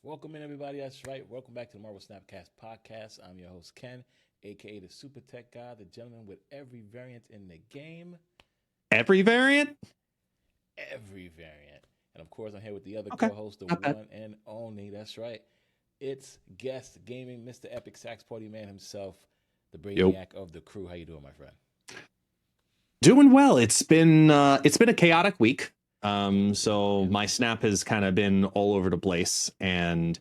Welcome in, everybody. That's right. Welcome back to the Marvel Snapcast podcast. I'm your host, Ken, aka the Super Tech Guy, the gentleman with every variant in the game. Every variant? Every variant. And of course, I'm here with the other Okay. co-host, the Not bad. one and only. That's right. It's guest gaming, Mr. Epic Sax Party Man himself, the brainiac of the crew. How you doing, my friend? Doing well. It's been a chaotic week. So my snap has kind of been all over the place, and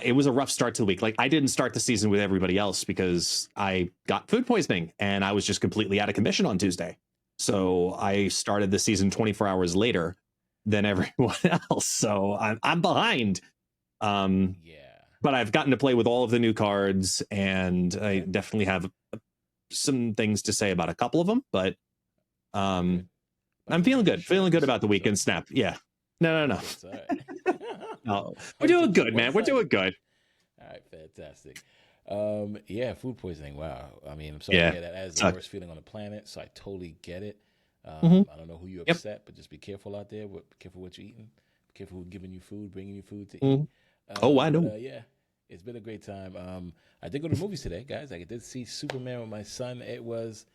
it was a rough start to the week. Like, I didn't start the season with everybody else because I got food poisoning and I was just completely out of commission on Tuesday. So I started the season 24 hours later than everyone else. So I'm behind. But I've gotten to play with all of the new cards, and I definitely have some things to say about a couple of them. But I'm feeling good about the weekend snap. Yeah. No. That's all right. No, we're doing good, man. We're doing good. All right, fantastic. Yeah, food poisoning. Wow. I mean, I'm sorry to hear that. That is the worst feeling on the planet, so I totally get it. I don't know who you upset, but just be careful out there. Be careful what you're eating. Be careful who's giving you food, bringing you food to eat. I know. Yeah, it's been a great time. I did go to the movies today, guys. I did see Superman with my son. It was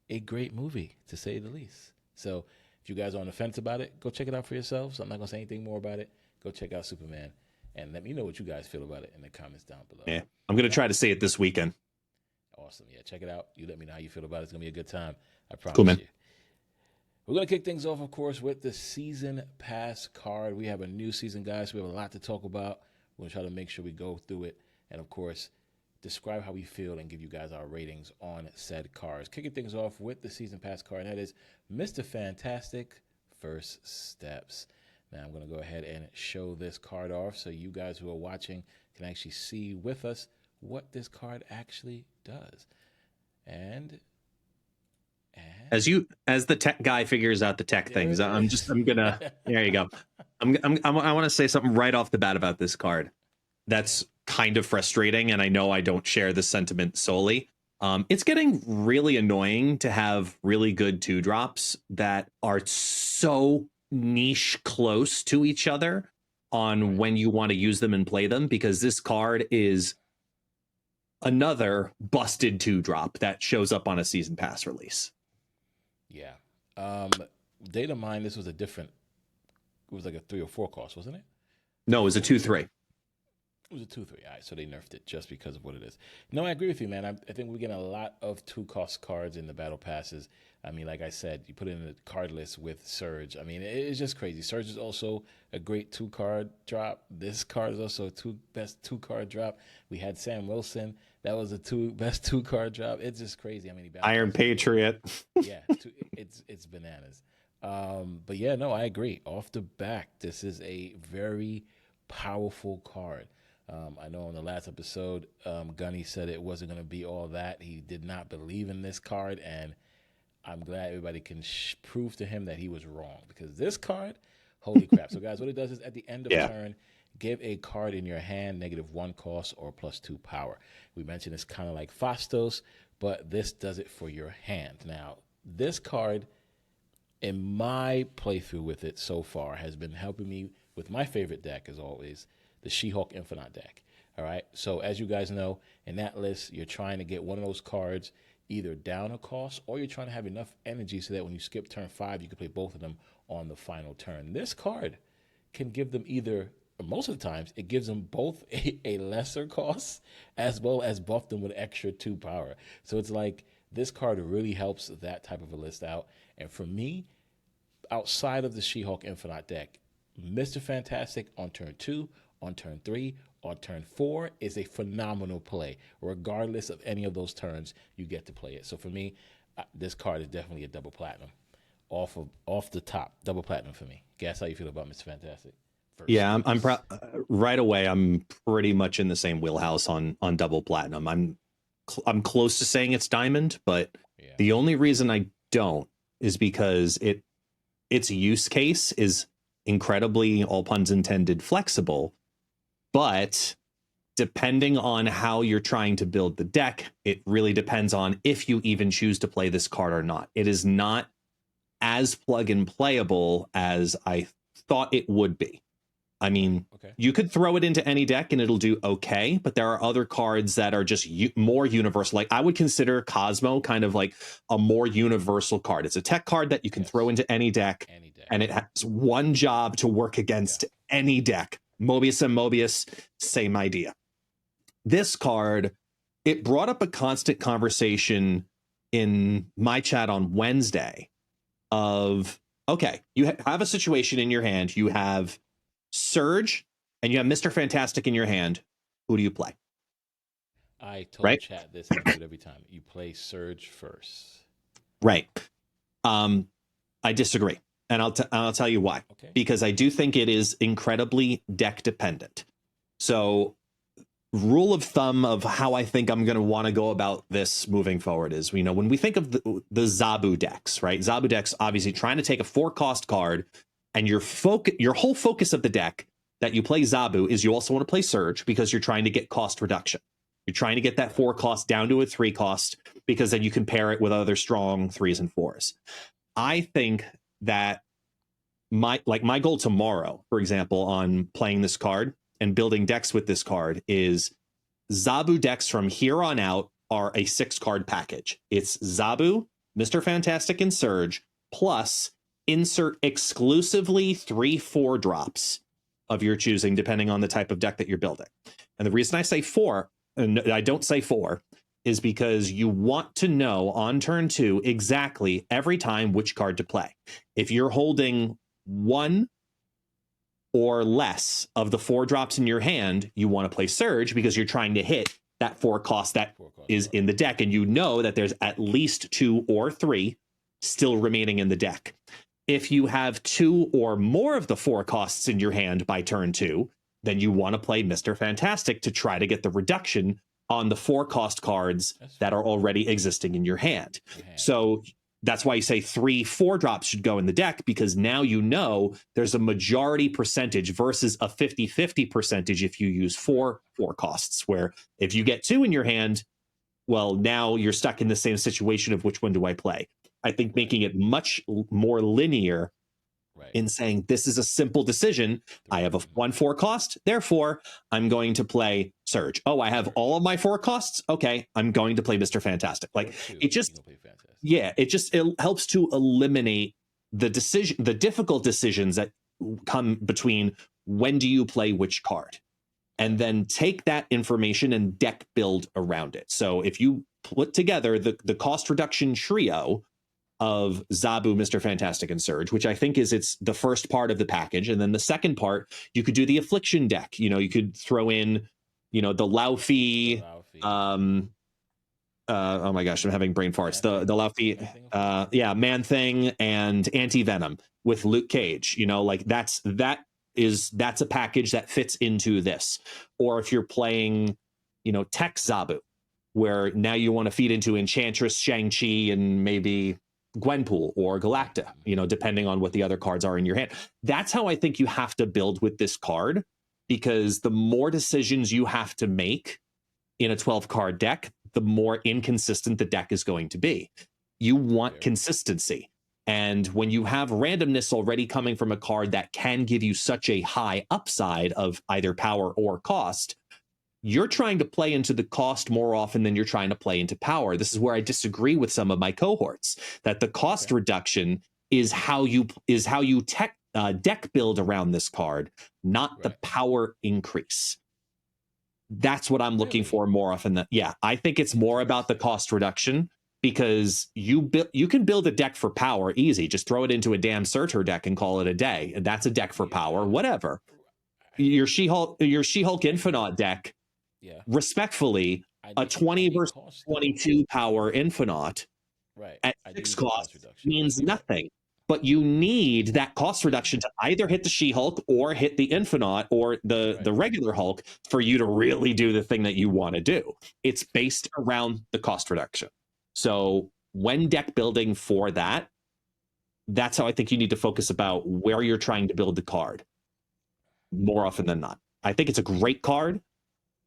a great movie, to say the least. So if you guys are on the fence about it, go check it out for yourselves. I'm not going to say anything more about it. Go check out Superman and let me know what you guys feel about it in the comments down below. Yeah, I'm going to try to see it this weekend. Awesome. Yeah, check it out. You let me know how you feel about it. It's going to be a good time. I promise cool, man. you. We're going to kick things off, of course, with the season pass card. We have a new season, guys. We have a lot to talk about. We're going to try to make sure we go through it. And, of course, describe how we feel and give you guys our ratings on said cards. Kicking things off with the season pass card, and that is Mr. Fantastic First Steps. Now I'm going to go ahead and show this card off so you guys who are watching can actually see with us what this card actually does. And as the tech guy figures out the tech things, I'm gonna there you go. I want to say something right off the bat about this card. That's kind of frustrating, and I know I don't share the sentiment solely. It's getting really annoying to have really good 2-drops that are so niche close to each other on when you want to use them and play them, because this card is another busted 2-drop that shows up on a season pass release. Yeah. Data mine, this was it was like a 3 or 4 cost, wasn't it? No, it was a 2/3. It was a 2/3. All right, so they nerfed it just because of what it is. No, I agree with you, man. I think we're getting a lot of 2-cost cards in the battle passes. I mean, like I said, you put it in the card list with Surge. I mean, it's just crazy. Surge is also a great 2-card drop. This card is also best 2-card drop. We had Sam Wilson. That was a best 2-card drop. It's just crazy. I mean, Iron Patriot. Yeah, it's bananas. But yeah, no, I agree. Off the back, this is a very powerful card. I know in the last episode, Gunny said it wasn't going to be all that. He did not believe in this card, and I'm glad everybody can prove to him that he was wrong, because this card, holy crap. So, guys, what it does is at the end of turn, give a card in your hand -1 cost or +2 power. We mentioned it's kind of like Fastos, but this does it for your hand. Now, this card, in my playthrough with it so far, has been helping me with my favorite deck, as always, the She-Hulk Infinite deck. All right. So as you guys know, in that list, you're trying to get one of those cards either down a cost, or you're trying to have enough energy so that when you skip turn 5, you can play both of them on the final turn. This card can give them either, most of the times, it gives them both a lesser cost as well as buff them with extra 2 power. So it's like this card really helps that type of a list out. And for me, outside of the She-Hulk Infinite deck, Mr. Fantastic on turn 2, on turn 3, on turn 4 is a phenomenal play. Regardless of any of those turns, you get to play it. So for me, this card is definitely a double platinum. Off the top, double platinum for me. Guess how you feel about Mr. Fantastic? Yeah, I'm right away. I'm pretty much in the same wheelhouse on double platinum. I'm close to saying it's diamond, but the only reason I don't is because its use case is incredibly, all puns intended, flexible. But depending on how you're trying to build the deck, it really depends on if you even choose to play this card or not. It is not as plug and playable as I thought it would be. I mean, Okay. you could throw it into any deck and it'll do okay, but there are other cards that are just more universal. Like I would consider Cosmo kind of like a more universal card. It's a tech card that you can throw into any deck, and it has one job to work against any deck. Mobius and Mobius, same idea. This card, it brought up a constant conversation in my chat on Wednesday of, okay, you have a situation in your hand. You have Surge and you have Mr. Fantastic in your hand. Who do you play? I told chat this, and I do it every time. You play Surge first. Right. I disagree. And I'll tell you why. Okay. Because I do think it is incredibly deck dependent. So rule of thumb of how I think I'm going to want to go about this moving forward is, you know, when we think of the Zabu decks, right? Zabu decks obviously trying to take a 4-cost card, and your whole focus of the deck that you play Zabu is you also want to play Surge because you're trying to get cost reduction. You're trying to get that 4-cost down to a 3-cost because then you can pair it with other strong 3s and 4s. I think that my goal tomorrow, for example, on playing this card and building decks with this card is Zabu decks from here on out are a 6-card package. It's Zabu, Mr. Fantastic, and Surge, plus insert exclusively 3/4 drops of your choosing, depending on the type of deck that you're building. And the reason I say 4, and I don't say 4, is because you want to know on turn 2 exactly every time which card to play. If you're holding 1 or less of the 4 drops in your hand, you want to play Surge because you're trying to hit that 4-cost that is in the deck, and you know that there's at least 2 or 3 still remaining in the deck. If you have 2 or more of the 4 costs in your hand by turn 2, then you want to play Mr. Fantastic to try to get the reduction on the 4-cost cards that are already existing in your hand. So that's why you say 3/4 drops should go in the deck, because now you know there's a majority percentage versus a 50-50 percentage if you use 4 costs, where if you get 2 in your hand, well, now you're stuck in the same situation of which one do I play? I think making it much more linear in saying this is a simple decision. I have a 1/4 cost, therefore I'm going to play Surge. Oh, I have all of my 4 costs. Okay, I'm going to play Mr. Fantastic. Like it just, it helps to eliminate the difficult decisions that come between when do you play which card, and then take that information and deck build around it. So if you put together the cost reduction trio of Zabu, Mr. Fantastic, and Surge, which I think is it's the first part of the package. And then the second part, you could do the Affliction deck. You know, you could throw in, you know, the Laufey, oh my gosh, I'm having brain farts. The Laufey, Man Thing and Anti-Venom with Luke Cage. You know, like that's a package that fits into this. Or if you're playing, you know, Tech Zabu, where now you want to feed into Enchantress, Shang-Chi, and maybe Gwenpool or Galacta, you know, depending on what the other cards are in your hand. That's how I think you have to build with this card, because the more decisions you have to make in a 12-card deck, the more inconsistent the deck is going to be. You want consistency. And when you have randomness already coming from a card that can give you such a high upside of either power or cost, you're trying to play into the cost more often than you're trying to play into power. This is where I disagree with some of my cohorts, that the cost reduction is how you deck build around this card, not the power increase. That's what I'm looking for more often than, I think it's more about the cost reduction, because you can build a deck for power easy. Just throw it into a damn Surtur deck and call it a day. And that's a deck for power, whatever. Your She-Hulk Infinite deck, respectfully, a 20 versus 22 power Infinite at 6 cost means nothing. But you need that cost reduction to either hit the She-Hulk or hit the Infinite or the regular Hulk for you to really do the thing that you want to do. It's based around the cost reduction. So when deck building for that, that's how I think you need to focus about where you're trying to build the card more often than not. I think it's a great card,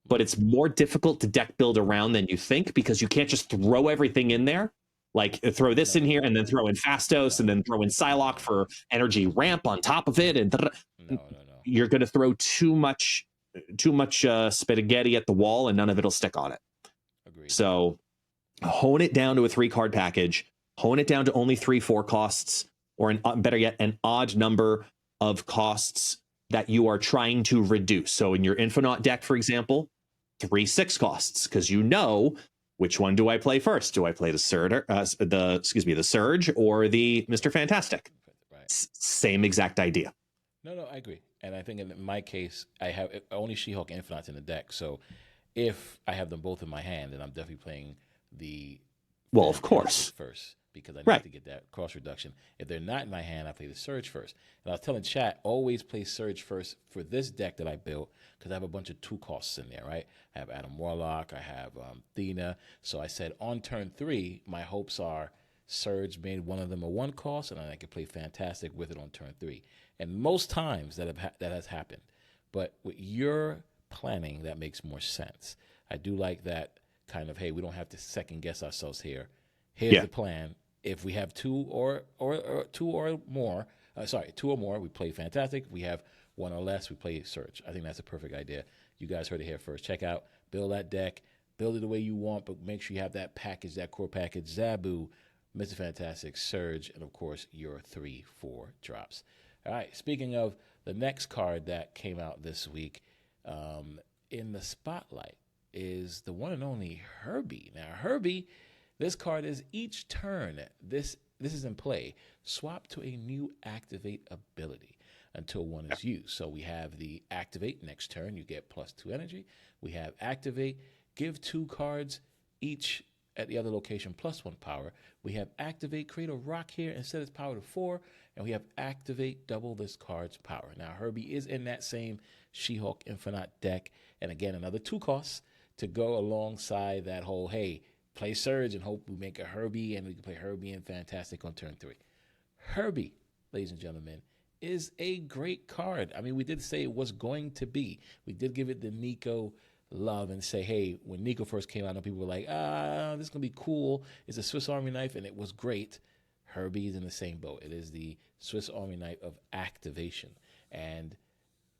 but it's more difficult to deck build around than you think, because you can't just throw everything in there. Like throw this in here and then throw in Fastos and then throw in Psylocke for energy ramp on top of it. And you're going to throw too much spaghetti at the wall, and none of it'll stick on it. Agreed. So hone it down to a 3-card package. Hone it down to only 3-4 costs, or better yet, an odd number of costs that you are trying to reduce. So in your Infonaut deck, for example, 3-6 costs, because you know which one do I play first? Do I play the Surge, the Surge, or the Mr. Fantastic? Right. Same exact idea. No, I agree. And I think in my case, I have only She-Hulk and Infinite in the deck. So if I have them both in my hand, then I'm definitely playing the of course first, because I need right. to get that cost reduction. If they're not in my hand, I play the Surge first. And I was telling chat, always play Surge first for this deck that I built, because I have a bunch of 2 costs in there, right? I have Adam Warlock, I have Thena. So I said on turn 3, my hopes are Surge made one of them a 1 cost, and then I can play Fantastic with it on turn 3. And most times that has happened. But with your planning, that makes more sense. I do like that kind of, hey, we don't have to second guess ourselves here. Here's the plan. If we have 2 or more, we play Fantastic. If we have 1 or less, we play Surge. I think that's a perfect idea. You guys heard it here first. Check out, build that deck, build it the way you want, but make sure you have that package, that core package, Zabu, Mr. Fantastic, Surge, and of course your 3-4 drops. All right, speaking of the next card that came out this week, in the spotlight is the one and only Herby. Now, Herby, this card is each turn. This is in play. Swap to a new activate ability until one is used. So we have the activate next turn. You get +2 energy. We have activate. Give 2 cards each at the other location +1 power. We have activate. Create a rock here and set its power to 4. And we have activate, double this card's power. Now, Herby is in that same She-Hulk Infinite deck. And again, another 2 costs to go alongside that whole, hey, play Surge and hope we make a Herby, and we can play Herby and Fantastic on turn 3. Herby, ladies and gentlemen, is a great card. I mean, we did say it was going to be. We did give it the Nico love and say, hey, when Nico first came out, I know people were like, this is going to be cool. It's a Swiss Army knife, and it was great. Herby is in the same boat. It is the Swiss Army knife of activation. And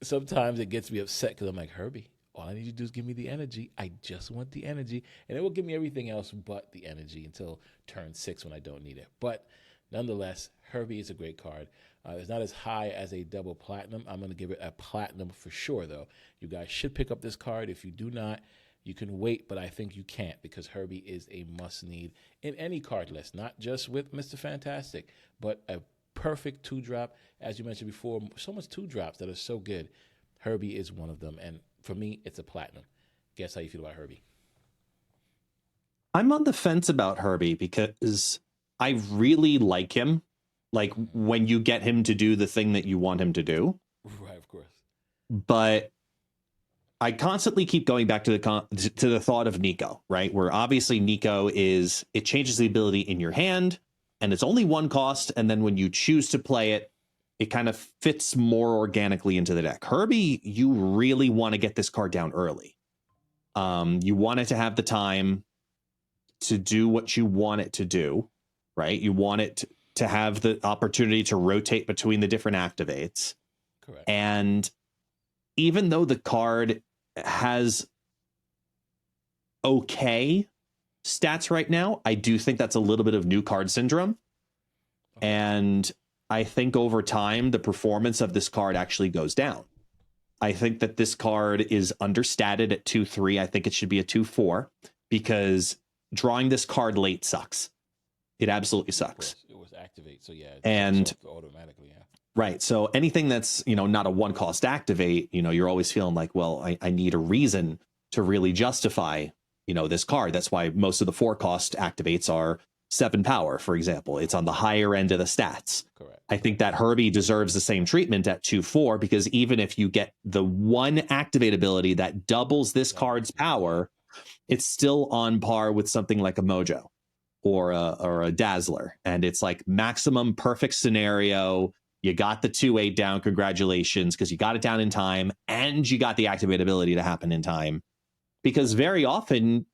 sometimes it gets me upset because I'm like, Herby, all I need you to do is give me the energy. I just want the energy. And it will give me everything else but the energy until turn 6 when I don't need it. But nonetheless, Herby is a great card. It's not as high as a double platinum. I'm going to give it a platinum for sure, though. You guys should pick up this card. If you do not, you can wait, but I think you can't, because Herby is a must-need in any card list, not just with Mr. Fantastic, but a perfect 2-drop. As you mentioned before, so much 2-drops that are so good. Herby is one of them, and for me, it's a platinum. Guess how you feel about Herby? I'm on the fence about Herby because I really like him. Like when you get him to do the thing that you want him to do. Right, of course. But I constantly keep going back to the thought of Nico, right? Where obviously Nico it changes the ability in your hand, and it's only 1 cost, and then when you choose to play it, it kind of fits more organically into the deck. Herby, you really want to get this card down early. You want it to have the time to do what you want it to do, right? You want it to have the opportunity to rotate between the different activates. Correct. And even though the card has okay stats right now, I do think that's a little bit of new card syndrome. Okay. And I think over time, the performance of this card actually goes down. I think that this card is understated at 2-3. I think it should be a 2-4, because drawing this card late sucks. It absolutely sucks. It was activate, so yeah. And automatically, yeah. Right. So anything that's, not a 1-cost activate, you're always feeling like, well, I need a reason to really justify, this card. That's why most of the 4-cost activates are 7 power, for example. It's on the higher end of the stats. Correct. I think that Herby deserves the same treatment at 2-4, because even if you get the 1 activate ability that doubles this card's power, it's still on par with something like a Mojo or a Dazzler. And it's like maximum perfect scenario. You got the 2-8 down. Congratulations, because you got it down in time, and you got the activate ability to happen in time. Because very often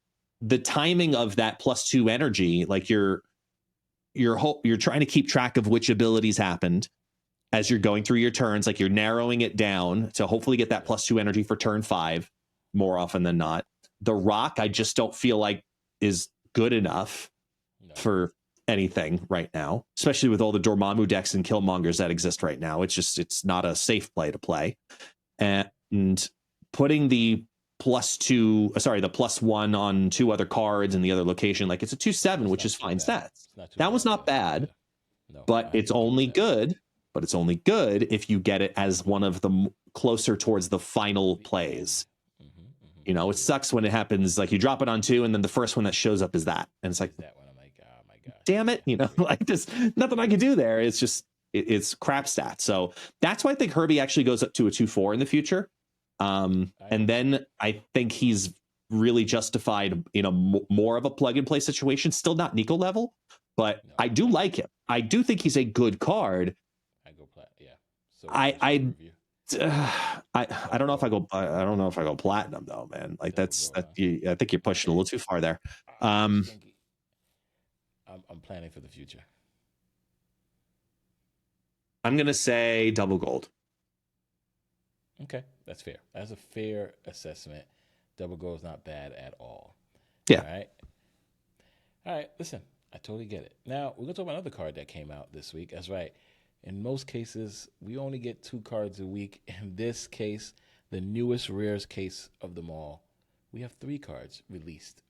the timing of that +2 energy, like you're trying to keep track of which abilities happened, as you're going through your turns. Like you're narrowing it down to hopefully get that +2 energy for turn 5 more often than not. The rock, I just don't feel like is good enough for anything right now, especially with all the Dormammu decks and Killmongers that exist right now. It's not a safe play to play. And putting the the +1 on 2 other cards in the other location, like it's a 2/7, which is fine stats. That was not bad, but it's only good. But it's only good if you get it as one of the closer towards the final plays. You know, it sucks when it happens. Like you drop it on 2, and then the first one that shows up is that, and it's like, that one. I'm like, oh my gosh, damn it, you know, like just nothing I can do there. It's just it's crap stats. So that's why I think Herby actually goes up to a 2/4 in the future. And then I think he's really justified in a more of a plug and play situation. Still not Nico level, but I do like him. I do think he's a good card. I go plat, yeah. So I don't know if I go. I don't know if I go platinum though, man. Like I think you're pushing a little too far there. I'm planning for the future. I'm gonna say double gold. Okay, that's fair. That's a fair assessment. Double gold is not bad at all. Yeah. All right. Listen, I totally get it. Now we're gonna talk about another card that came out this week. That's right. In most cases, we only get 2 cards a week. In this case, the newest, rarest case of them all, we have 3 cards released.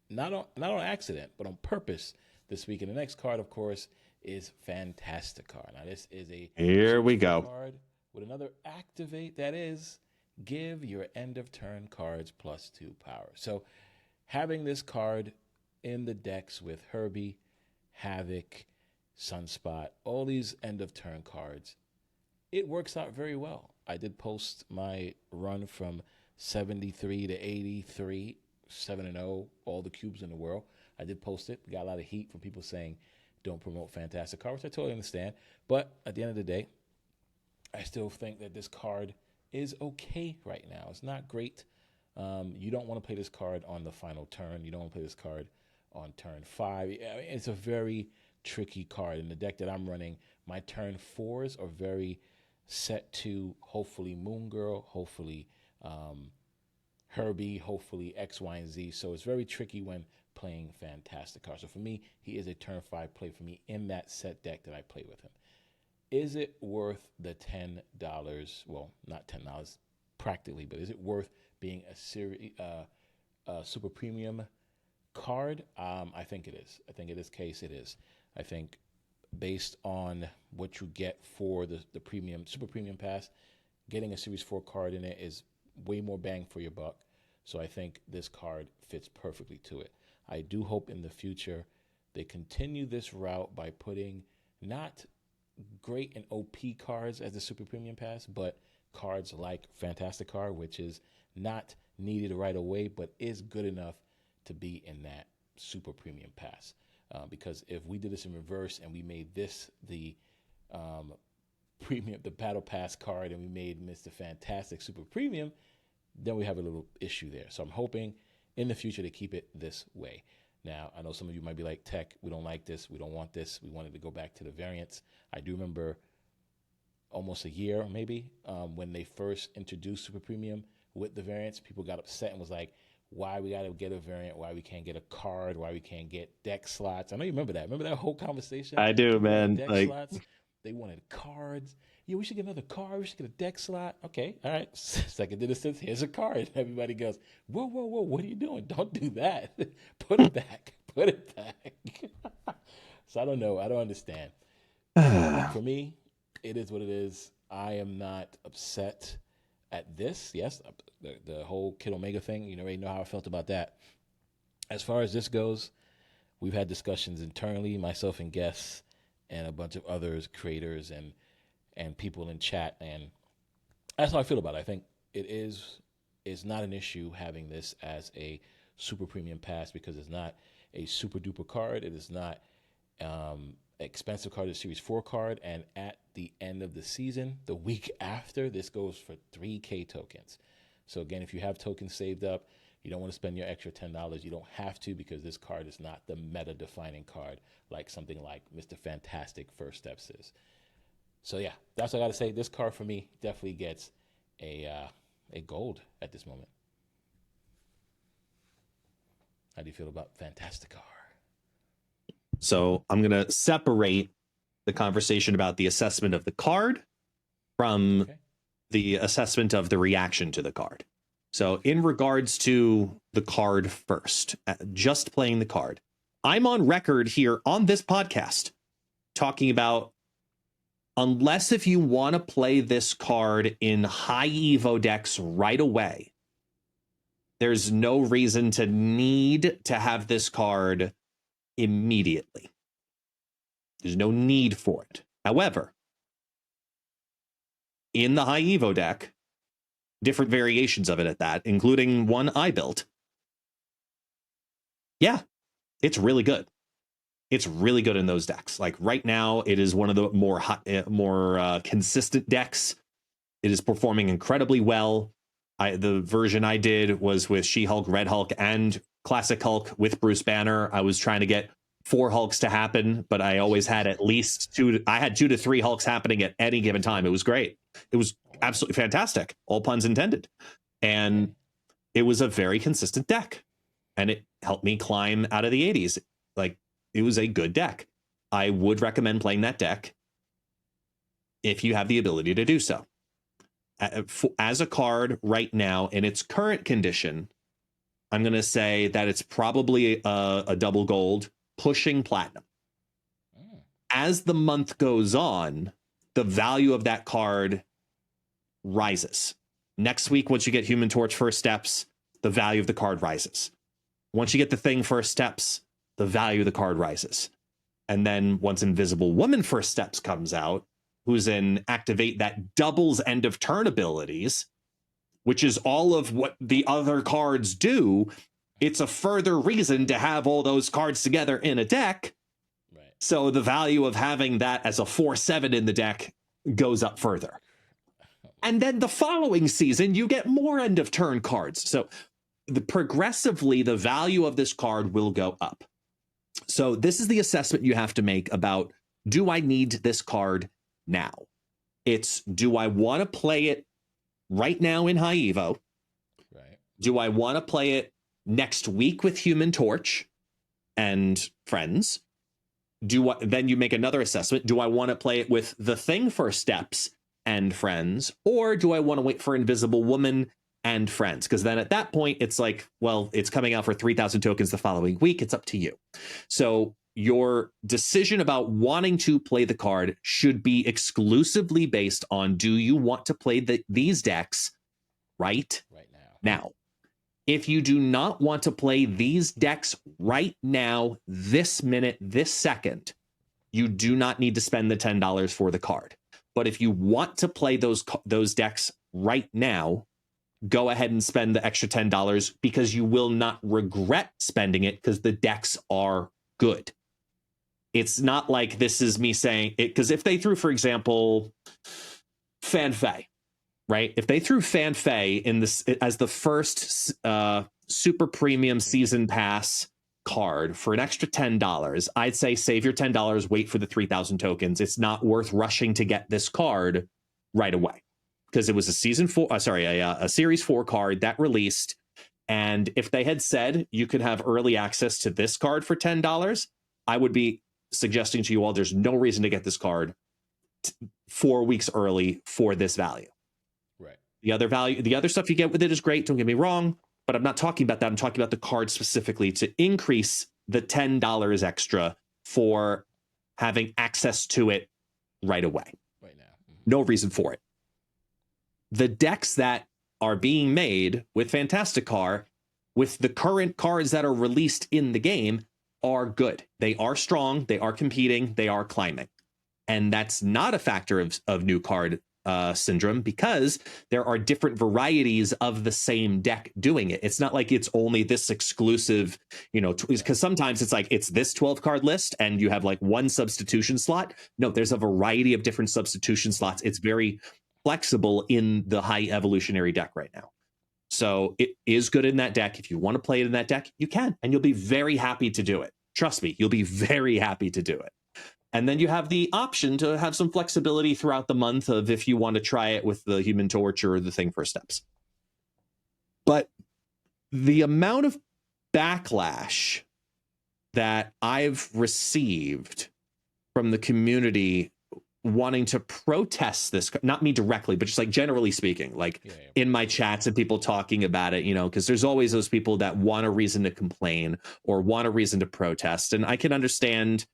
Not on accident, but on purpose this week. And the next card, of course, is Fantasticar. Now, this is a here we go card with another activate, that is, give your end of turn cards +2 power. So having this card in the decks with Herby, Havoc, Sunspot, all these end of turn cards, it works out very well. I did post my run from 73 to 83, 7-0, all the cubes in the world. I did post it. We got a lot of heat from people saying don't promote Fantasticar, which I totally understand. But at the end of the day, I still think that this card is okay right now. It's not great. You don't want to play this card on the final turn. You don't want to play this card on turn 5. It's a very tricky card. In the deck that I'm running, my turn 4s are very set to hopefully Moon Girl, hopefully Herby, hopefully X, Y, and Z. So it's very tricky when playing Fantasticar. So for me, he is a turn 5 play for me in that set deck that I play with him. Is it worth the $10? Well, not $10 practically, but is it worth being a super premium card? I think it is. I think in this case it is. I think based on what you get for the premium, super premium pass, getting a Series 4 card in it is way more bang for your buck. So I think this card fits perfectly to it. I do hope in the future they continue this route by putting not great and OP cards as the super premium pass, but cards like Fantasticar, which is not needed right away, but is good enough to be in that super premium pass. Because if we did this in reverse and we made this the premium, the battle pass card, and we made Mr. Fantastic super premium, then we have a little issue there. So I'm hoping in the future to keep it this way. Now, I know some of you might be like, Tech, we don't like this. We don't want this. We wanted to go back to the variants. I do remember almost a year, maybe, when they first introduced Super Premium with the variants, people got upset and was like, why we got to get a variant, why we can't get a card, why we can't get deck slots. I know you remember that. Remember that whole conversation? I do, man. Deck slots. They wanted cards. Yeah, we should get another card. We should get a deck slot. Okay, all right. Second to the sense, here's a card. Everybody goes, whoa, whoa, whoa, what are you doing? Don't do that. Put it back. Put it back. So I don't know. I don't understand. For me, it is what it is. I am not upset at this. Yes, the whole Kid Omega thing, you already know how I felt about that. As far as this goes, we've had discussions internally, myself and guests, and a bunch of others, creators and people in chat, and that's how I feel about it. I think it's not an issue having this as a super premium pass because it's not a super duper card. It is not expensive card, a Series 4 card, and at the end of the season, the week after, this goes for 3K tokens. So again, if you have tokens saved up, you don't want to spend your extra $10. You don't have to because this card is not the meta-defining card like something like Mr. Fantastic First Steps is. So yeah, that's what I got to say. This card for me definitely gets a gold at this moment. How do you feel about Fantasticar? So I'm going to separate the conversation about the assessment of the card from the assessment of the reaction to the card. So in regards to the card first, just playing the card, I'm on record here on this podcast talking about, unless if you want to play this card in high Evo decks right away, there's no reason to need to have this card immediately. There's no need for it. However, in the high Evo deck, different variations of it at that, including one I built, yeah, it's really good. It's really good in those decks. Like right now, it is one of the more consistent decks. It is performing incredibly well. The version I did was with She-Hulk, Red Hulk, and Classic Hulk with Bruce Banner. I was trying to get 4 Hulks to happen, but I always had at least 2. I had 2 to 3 Hulks happening at any given time. It was great. It was absolutely fantastic. All puns intended. And it was a very consistent deck. And it helped me climb out of the 80s. Like, it was a good deck. I would recommend playing that deck if you have the ability to do so. As a card right now in its current condition, I'm going to say that it's probably a double gold pushing platinum. As the month goes on, the value of that card rises. Next week, once you get Human Torch First Steps, the value of the card rises. Once you get the Thing First Steps, the value of the card rises. And then once Invisible Woman First Steps comes out, who's in Activate that doubles end of turn abilities, which is all of what the other cards do, it's a further reason to have all those cards together in a deck. Right. So the value of having that as a 4/7 in the deck goes up further. And then the following season, you get more end of turn cards. So progressively, the value of this card will go up. So this is the assessment you have to make about, do I need this card now? It's, do I want to play it right now in high Evo? Right. Do I want to play it next week with Human Torch and friends? Then you make another assessment. Do I want to play it with the Thing First Steps and friends? Or do I want to wait for Invisible Woman and friends? Because then at that point, it's like, well, it's coming out for 3,000 tokens the following week. It's up to you. So your decision about wanting to play the card should be exclusively based on, do you want to play these decks right now? If you do not want to play these decks right now, this minute, this second, you do not need to spend the $10 for the card. But if you want to play those decks right now, go ahead and spend the extra $10, because you will not regret spending it, because the decks are good. It's not like this is me saying it, because if they threw, for example, Fanfei, right? If they threw Fanfei in this as the first super premium season pass card for an extra $10, I'd say save your $10, wait for the 3,000 tokens. It's not worth rushing to get this card right away, because it was a series 4 card that released. And if they had said you could have early access to this card for $10, I would be suggesting to you all, there's no reason to get this card 4 weeks early for this value. Right. The other stuff you get with it is great. Don't get me wrong, but I'm not talking about that. I'm talking about the card specifically to increase the $10 extra for having access to it right away. Right now. Mm-hmm. No reason for it. The decks that are being made with Fantasticar, with the current cards that are released in the game, are good. They are strong. They are competing. They are climbing. And that's not a factor of new card syndrome, because there are different varieties of the same deck doing it. It's not like it's only this exclusive, because sometimes it's like it's this 12 card list and you have like one substitution slot. No, there's a variety of different substitution slots. It's very flexible in the high evolutionary deck right now. So it is good in that deck. If you want to play it in that deck, you can, and you'll be very happy to do it. Trust me, you'll be very happy to do it. And then you have the option to have some flexibility throughout the month of if you want to try it with the Human Torch or the thing for steps. But the amount of backlash that I've received from the community wanting to protest this, not me directly, but just like generally speaking, like in my chats and people talking about it, because there's always those people that want a reason to complain or want a reason to protest. And I can understand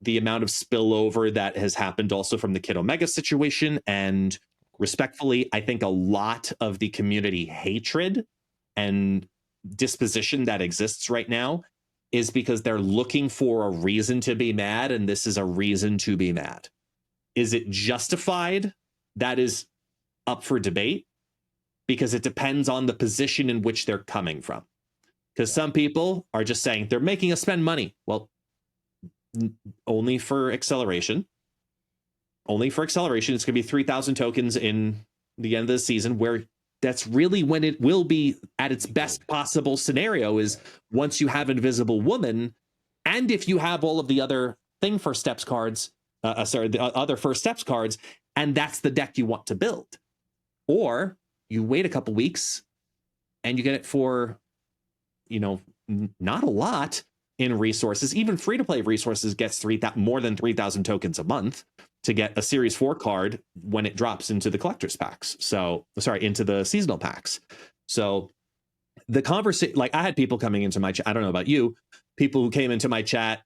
the amount of spillover that has happened also from the Kid Omega situation. And respectfully, I think a lot of the community hatred and disposition that exists right now is because they're looking for a reason to be mad, and this is a reason to be mad. Is it justified? That is up for debate, because it depends on the position in which they're coming from. Because some people are just saying they're making us spend money. Well, only for acceleration. Only for acceleration. It's going to be 3,000 tokens in the end of the season, where that's really when it will be at its best possible scenario, is once you have Invisible Woman, and if you have all of the other thing for steps cards, the other first steps cards, and that's the deck you want to build. Or you wait a couple weeks and you get it for, not a lot in resources. Even free-to-play resources gets more than 3,000 tokens a month to get a Series 4 card when it drops into the collector's packs. Into the seasonal packs. So the conversation, like I had people coming into my chat, I don't know about you, people who came into my chat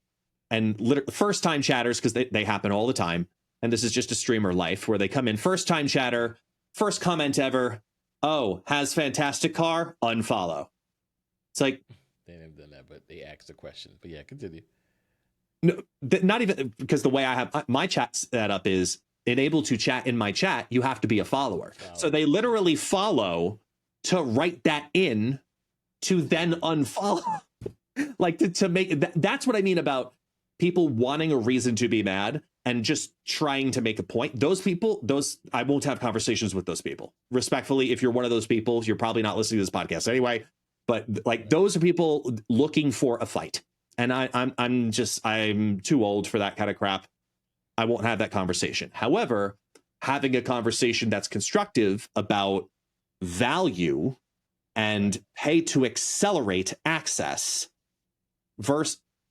and first-time chatters, because they happen all the time, and this is just a streamer life, where they come in, first-time chatter, first comment ever, oh, has Fantasticar, unfollow. It's like, they never done that, but they asked a question. But yeah, continue. No, not even, because the way I have my chat set up is enabled to chat in my chat, you have to be a follower. So they literally follow to write that in to then unfollow. Like to make that's what I mean about people wanting a reason to be mad and just trying to make a point. Those people, I won't have conversations with those people. Respectfully, if you're one of those people, you're probably not listening to this podcast anyway. But like, those are people looking for a fight. And I'm too old for that kind of crap. I won't have that conversation. However, having a conversation that's constructive about value and pay to accelerate access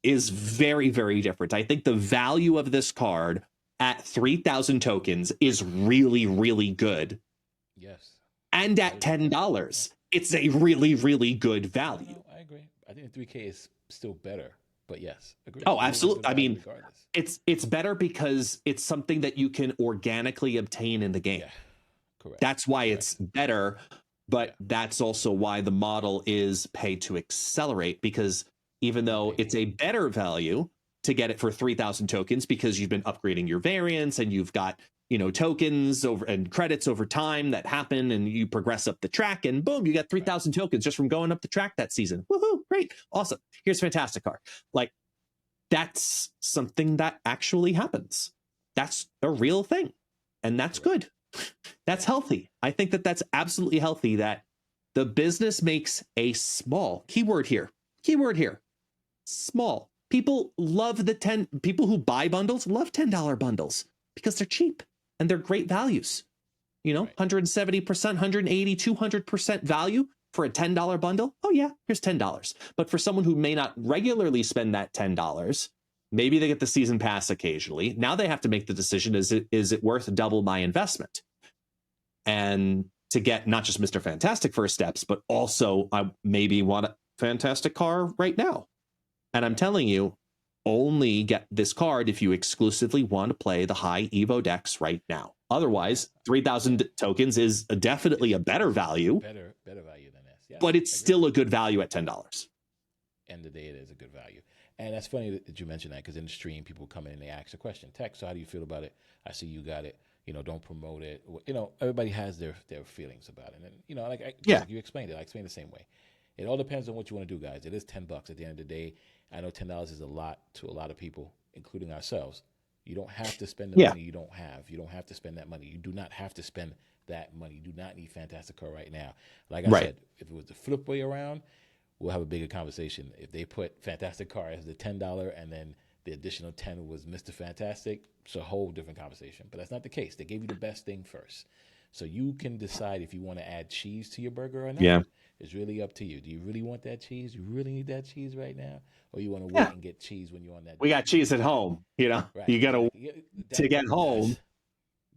is very, very different. I think the value of this card at 3,000 tokens is really, really good. Yes. And at $10, it's a really, really good value. No, I agree. I think the 3K is still better, but yes, agree. Oh, absolutely. I mean, it's better because it's something that you can organically obtain in the game. Yeah, correct. That's why it's better, but that's also why the model is pay to accelerate, because even though it's a better value to get it for 3,000 tokens, because you've been upgrading your variants and you've got, tokens over and credits over time that happen, and you progress up the track, and boom, you got 3,000 tokens just from going up the track that season. Woohoo! Great, awesome. Here's Fantasticar. Like, that's something that actually happens. That's a real thing, and that's good. That's healthy. I think that that's absolutely healthy. That the business makes a small keyword here. Small. People love people who buy bundles love $10 bundles because they're cheap and they're great values. 170%, 180, 200% value for a $10 bundle. Oh yeah, here's $10. But for someone who may not regularly spend that $10, maybe they get the season pass occasionally. Now they have to make the decision, is it worth double my investment? And to get not just Mr. Fantastic first steps, but also I maybe want a Fantasticar right now. And I'm telling you, only get this card if you exclusively want to play the high Evo decks right now. Otherwise, 3,000 tokens is definitely a better value. Better value than this. Yeah, but it's still a good value at $10. End of the day, it is a good value. And that's funny that you mentioned that, because in the stream, people come in and they ask a question. Text, so how do you feel about it? I see you got it. Don't promote it. Everybody has their feelings about it. And, like you explained it. I explained the same way. It all depends on what you want to do, guys. It is $10 at the end of the day. I know $10 is a lot to a lot of people, including ourselves. You don't have to spend the money you don't have. You don't have to spend that money. You do not have to spend that money. You do not need Fantasticar right now. Like I said, if it was the flip way around, we'll have a bigger conversation. If they put Fantasticar as the $10 and then the additional 10 was Mr. Fantastic, it's a whole different conversation. But that's not the case. They gave you the best thing first. So you can decide if you want to add cheese to your burger or not. Yeah. It's really up to you. Do you really want that cheese? You really need that cheese right now? Or you want to wait and get cheese when you're on that We date? got cheese at home, you know. Right. You got to Exactly. to get home.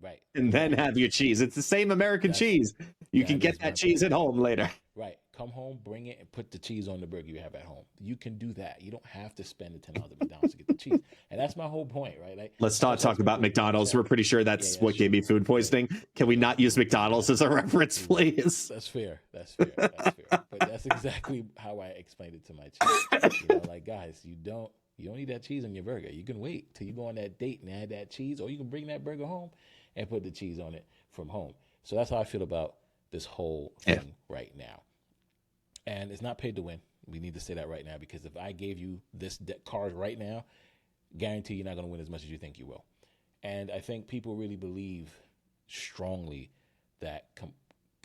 Right. And then have your cheese. It's the same American cheese. You can get that cheese at home later. Right. Come home, bring it, and put the cheese on the burger you have at home. You can do that. You don't have to spend the $10 at McDonald's to get the cheese. And that's my whole point, right? Like, let's not talk about McDonald's. We're pretty sure that's what gave me food poisoning. Can we not use McDonald's as a reference, please? That's fair. That's fair. That's fair. But that's exactly how I explained it to my cheese. You know, like, guys, you don't need that cheese on your burger. You can wait till you go on that date and add that cheese, or you can bring that burger home and put the cheese on it from home. So that's how I feel about this whole thing right now. And it's not paid to win. We need to say that right now, because if I gave you this card right now, guarantee you're not going to win as much as you think you will. And I think people really believe strongly that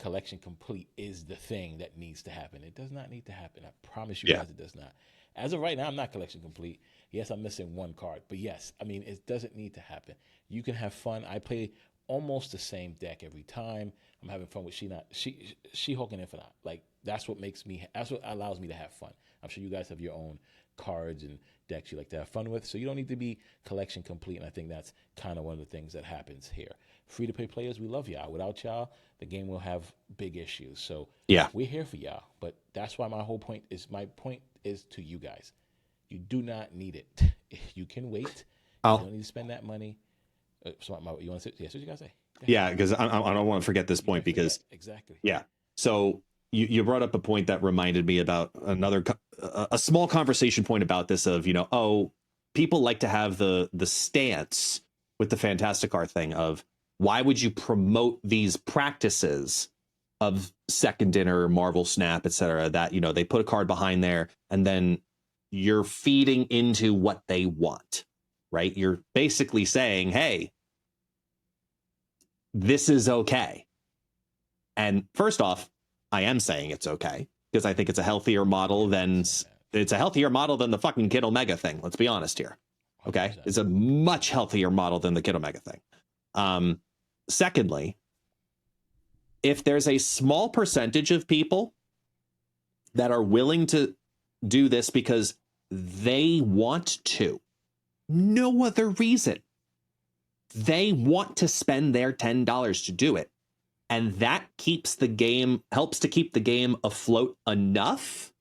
collection complete is the thing that needs to happen. It does not need to happen. I promise you guys it does not. As of right now, I'm not collection complete. Yes, I'm missing one card. But yes, I mean, it doesn't need to happen. You can have fun. I play almost the same deck every time. I'm having fun with She-Hulk and Infinite. Like, that's what allows me to have fun. I'm sure you guys have your own cards and decks you like to have fun with, so you don't need to be collection complete. And I think that's kind of one of the things that happens here. Free-to-play players, we love y'all. Without y'all, the game will have big issues. So we're here for y'all. But that's why my point is to you guys. You do not need it. You can wait. You don't need to spend that money. You want to say? Yes, what you guys say? Yeah, because I don't want to forget this point, because exactly. Yeah. So you brought up a point that reminded me about a small conversation point about this of, people like to have the stance with the Fantasticar thing of, why would you promote these practices of second dinner, Marvel Snap, etc., that, they put a card behind there and then you're feeding into what they want, right? You're basically saying, hey, this is okay. And first off, I am saying it's okay, because I think it's a healthier model than the fucking Kid Omega thing. Let's be honest here. Okay. 100%. It's a much healthier model than the Kid Omega thing. Secondly, if there's a small percentage of people that are willing to do this because they want to, no other reason, they want to spend their $10 to do it, and that helps to keep the game afloat enough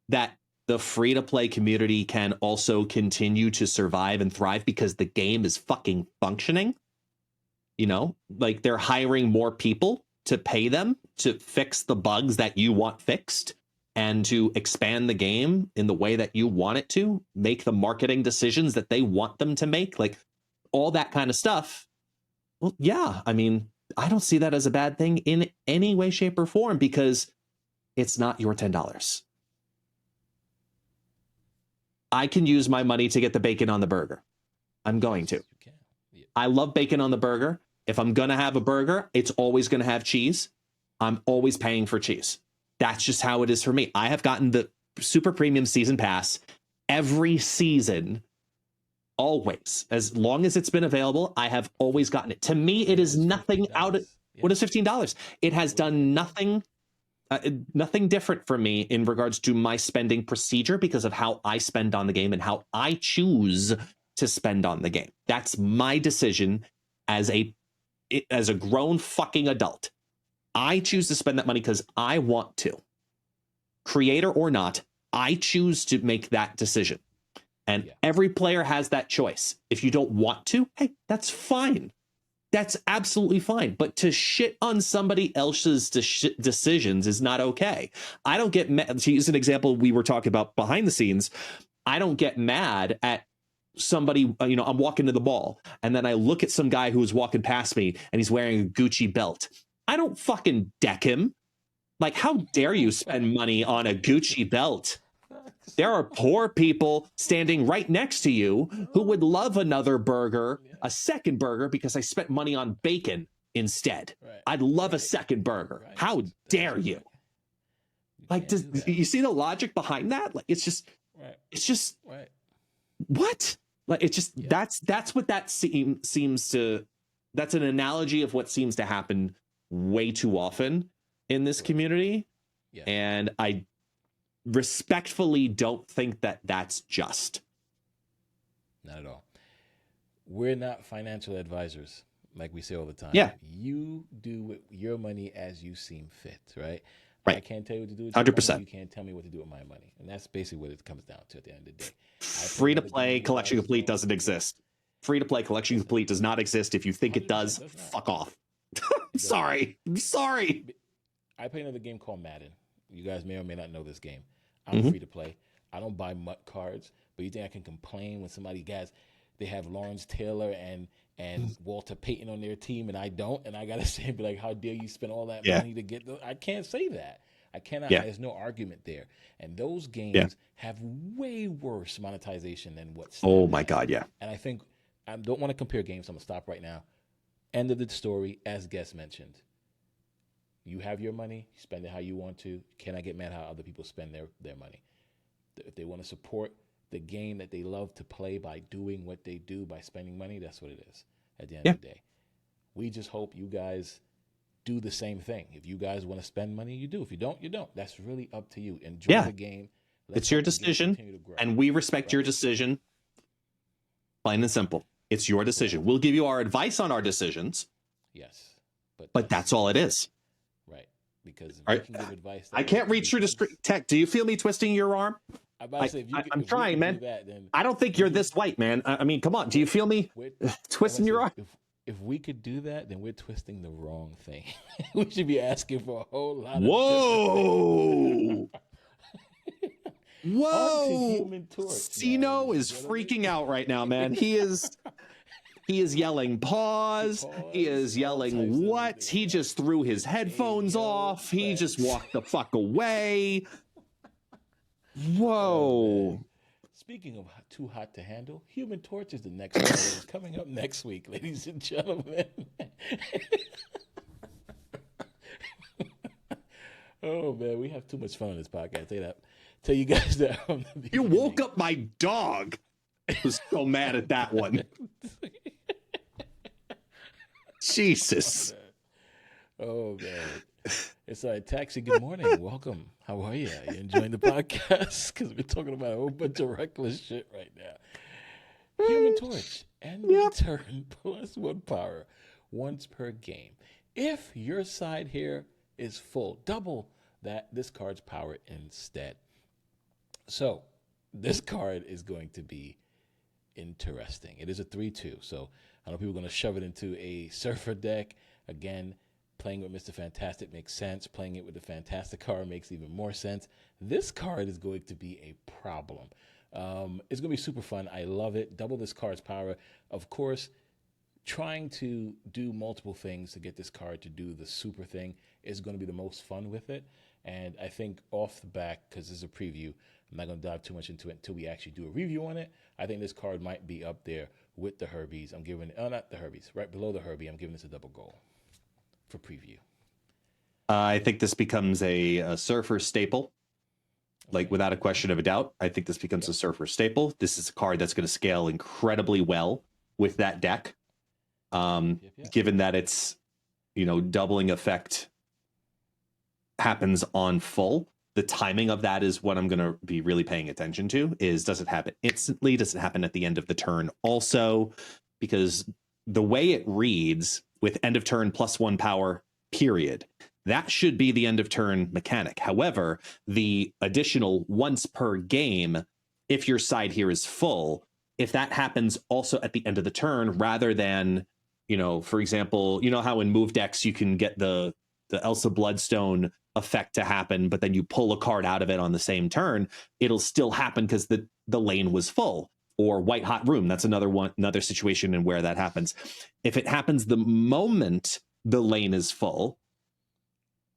that the free-to-play community can also continue to survive and thrive, because the game is fucking functioning. Like, they're hiring more people to pay them to fix the bugs that you want fixed and to expand the game in the way that you want it to, make the marketing decisions that they want them to make, like all that kind of stuff. Well, yeah, I mean, I don't see that as a bad thing in any way, shape, or form, because it's not your $10. I can use my money to get the bacon on the burger. I'm going to. I love bacon on the burger. If I'm going to have a burger, it's always going to have cheese. I'm always paying for cheese. That's just how it is for me. I have gotten the super premium season pass every season, always. As long as it's been available, I have always gotten it. To me, it is nothing out of... What is $15? It has done nothing different for me in regards to my spending procedure, because of how I spend on the game and how I choose to spend on the game. That's my decision as a grown fucking adult. I choose to spend that money because I want to. Creator or not, I choose to make that decision. And every player has that choice. If you don't want to, hey, that's fine. That's absolutely fine. But to shit on somebody else's decisions is not okay. I don't get mad. To use an example we were talking about behind the scenes, I don't get mad at somebody, I'm walking to the mall and then I look at some guy who's walking past me and he's wearing a Gucci belt. I don't fucking deck him. Like, how dare you spend money on a Gucci belt? There are poor people standing right next to you who would love another burger, a second burger, because I spent money on bacon instead. I'd love a second burger. How dare you? Like, you see the logic behind that? Like, it's just what? Like it's just that's what that seems to. That's an analogy of what seems to happen way too often in this community, and I respectfully don't think that that's just. Not at all. We're not financial advisors, like we say all the time. Yeah. You do with your money as you seem fit, right? Right. I can't tell you what to do with your 100%. money. You can't tell me what to do with my money. And that's basically what it comes down to at the end of the day. Free to play collection complete doesn't exist. Free to play collection complete does not exist. If you think it does, fuck off. I'm sorry. I play another game called Madden. You guys may or may not know this game. I'm free to play. I don't buy MUT cards, but you think I can complain when somebody they have Lawrence Taylor and Walter Payton on their team and I don't, and I gotta say, be like, how dare you spend all that money to get I can't say that. I cannot. There's no argument there. And those games have way worse monetization than what Snap Oh my has. God, yeah. And I think I don't want to compare games. So I'm gonna stop right now. End of the story, as guest mentioned. You have your money, spend it how you want to. Can I get mad how other people spend their money? If they want to support the game that they love to play by doing what they do, by spending money, that's what it is at the end of the day. We just hope you guys do the same thing. If you guys want to spend money, you do. If you don't, you don't. That's really up to you. Enjoy the game. It's your decision, and we respect your decision. Plain and simple. It's your decision. We'll give you our advice on our decisions. Yes. But that's all it is. Right. Because if we can give advice, I can't reach through the tech. Do you feel me twisting your arm? I'm trying, man. I don't think you're this white, man. I mean, come on. Do you feel me twisting your arm? If we could do that, then we're twisting the wrong thing. We should be asking for a whole lot of Whoa! Whoa! Sino is freaking out right now, man. He is yelling pause. He is yelling what? He just threw his headphones off. He just walked the fuck away. Whoa. Speaking of too hot to handle, Human Torch is the next one. It's coming up next week, ladies and gentlemen. Oh man, we have too much fun on this podcast. Tell you guys that. You woke up my dog. I was so mad at that one. Jesus. Oh man. It's like, Taxi, good morning. Welcome. How are you? You enjoying the podcast? Because we're talking about a whole bunch of reckless shit right now. Human Torch and return +1 power once per game. If your side here is full, double this card's power instead. So this card is going to be interesting. It is a 3/2. So I know people are going to shove it into a Surfer deck. Again, playing with Mr. Fantastic makes sense. Playing it with the Fantasticar makes even more sense. This card is going to be a problem. It's going to be super fun. I love it. Double this card's power. Of course, trying to do multiple things to get this card to do the super thing is going to be the most fun with it. And I think off the back, because this is a preview, I'm not going to dive too much into it until we actually do a review on it. I think this card might be up there with the Herbies. I'm giving it, not the Herbies, right below the Herbie. I'm giving this a double goal for preview. I think this becomes a Surfer staple, like without a question of a doubt. I think this becomes a Surfer staple. This is a card that's going to scale incredibly well with that deck, given that it's, doubling effect happens on full. The timing of that is what I'm going to be really paying attention to. Does it happen instantly? Does it happen at the end of the turn also? Because the way it reads with end of turn +1 power, period, that should be the end of turn mechanic. However, the additional once per game, if your side here is full, if that happens also at the end of the turn, rather than, for example, how in move decks you can get the Elsa Bloodstone effect to happen, but then you pull a card out of it on the same turn, it'll still happen because the lane was full. Or White Hot Room, that's another situation in where that happens. If it happens the moment the lane is full,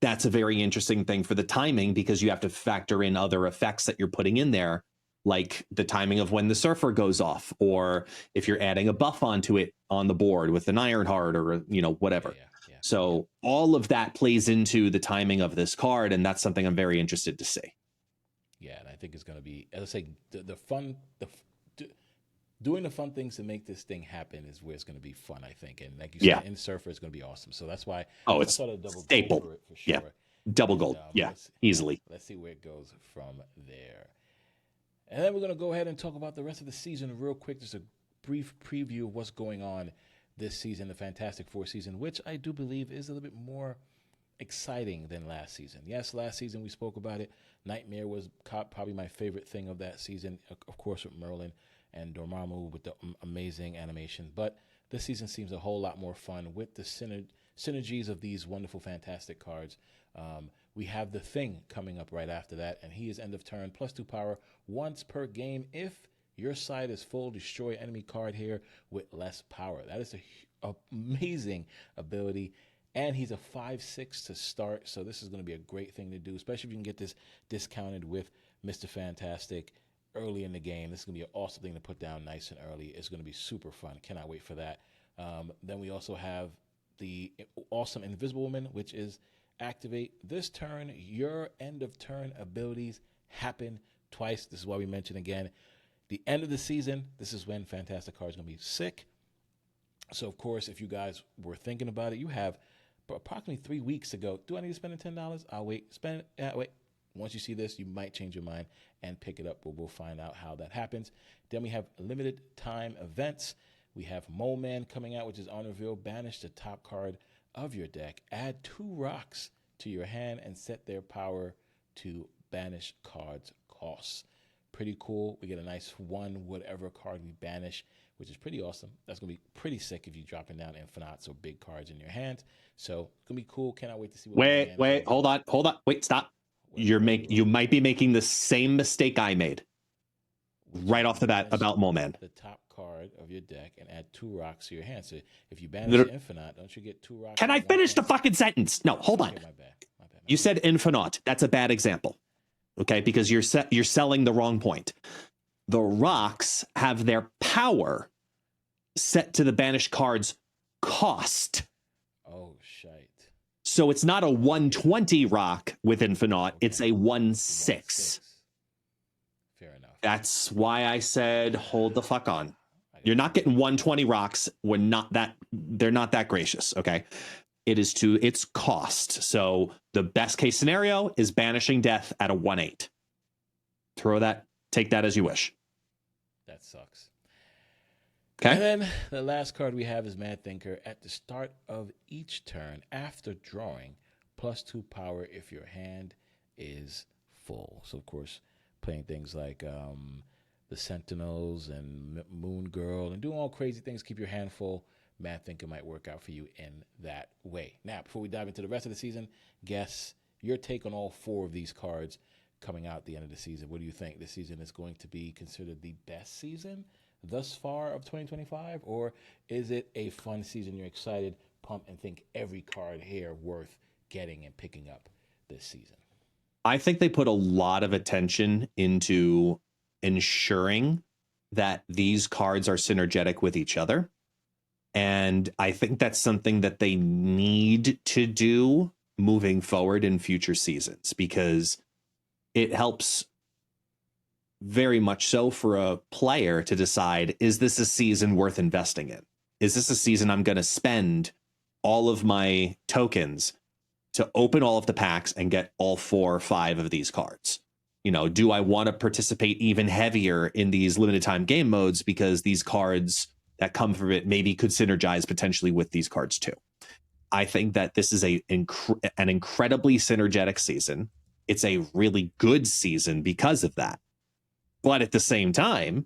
that's a very interesting thing for the timing, because you have to factor in other effects that you're putting in there, like the timing of when the Surfer goes off, or if you're adding a buff onto it on the board with an Ironheart or whatever. So all of that plays into the timing of this card, and that's something I'm very interested to see. Yeah, and I think it's going to be, as I say, the fun. doing the fun things to make this thing happen is where it's going to be fun, I think. And like you Yeah. said, in Surfer is going to be awesome. So that's why Oh, I it's thought a double gold staple. for it for Yeah. sure. Double And gold. Yeah. Easily. let's see where it goes from there. And then we're going to go ahead and talk about the rest of the season real quick. Just a brief preview of what's going on this season, the Fantastic Four season, which I do believe is a little bit more exciting than last season. Yes, last season we spoke about it. Nightmare was probably my favorite thing of that season, of course, with Merlin and Dormammu with the amazing animation. But this season seems a whole lot more fun with the synergies of these wonderful, fantastic cards. We have the Thing coming up right after that, and he is end of turn, +2 power, once per game. If your side is full, destroy enemy card here with less power. That is a amazing ability. And he's a 5/6 to start, so this is going to be a great thing to do, especially if you can get this discounted with Mr. Fantastic early in the game. This is going to be an awesome thing to put down nice and early. It's going to be super fun. Cannot wait for that. Then we also have the awesome Invisible Woman, which is activate this turn. Your end of turn abilities happen twice. This is why we mentioned again the end of the season. This is when Fantasticar is going to be sick. So, of course, if you guys were thinking about it, you have approximately 3 weeks to go. Do I need to spend the $10? I'll wait. Spend it. Yeah, wait. Once you see this, you might change your mind and pick it up, but we'll find out how that happens. Then we have limited time events. We have Mole Man coming out, which is on reveal. Banish the top card of your deck. Add 2 rocks to your hand and set their power to banish cards costs. Pretty cool. We get a nice one, whatever card we banish, which is pretty awesome. That's going to be pretty sick if you're dropping down Infinites or big cards in your hand. So it's going to be cool. Cannot wait to see what Wait, hold on. Wait, stop. You might be making the same mistake I made right off the bat about Mole Man. The top card of your deck and add 2 rocks to your hand. So if you banish Infinite, don't you get 2 rocks? Can I finish the fucking sentence? No, hold on. Okay, my bad. You said Infinite. That's a bad example. Okay, because you're selling the wrong point. The rocks have their power set to the banished card's cost. Oh, shite. So it's not a 120 rock with Infinite. Okay. It's a 1/6. Fair enough. That's why I said hold the fuck on. You're not getting 120 rocks. They're not that gracious. Okay. It is to its cost. So the best case scenario is banishing death at a 1/8. Take that as you wish. That sucks. Okay. And then the last card we have is Mad Thinker. At the start of each turn, after drawing, +2 power if your hand is full. So, of course, playing things like the Sentinels and Moon Girl and doing all crazy things, keep your hand full. Mad Thinker might work out for you in that way. Now, before we dive into the rest of the season, guess your take on all 4 of these cards coming out at the end of the season. What do you think? This season is going to be considered the best season thus far of 2025, or is it a fun season? You're excited, pumped, and think every card here worth getting and picking up this season? I think they put a lot of attention into ensuring that these cards are synergetic with each other. And I think that's something that they need to do moving forward in future seasons, because it helps very much so for a player to decide, is this a season worth investing in? Is this a season I'm going to spend all of my tokens to open all of the packs and get all 4 or 5 of these cards? You know, do I want to participate even heavier in these limited time game modes because these cards that come from it maybe could synergize potentially with these cards too? I think that this is an incredibly synergetic season. It's a really good season because of that. But at the same time,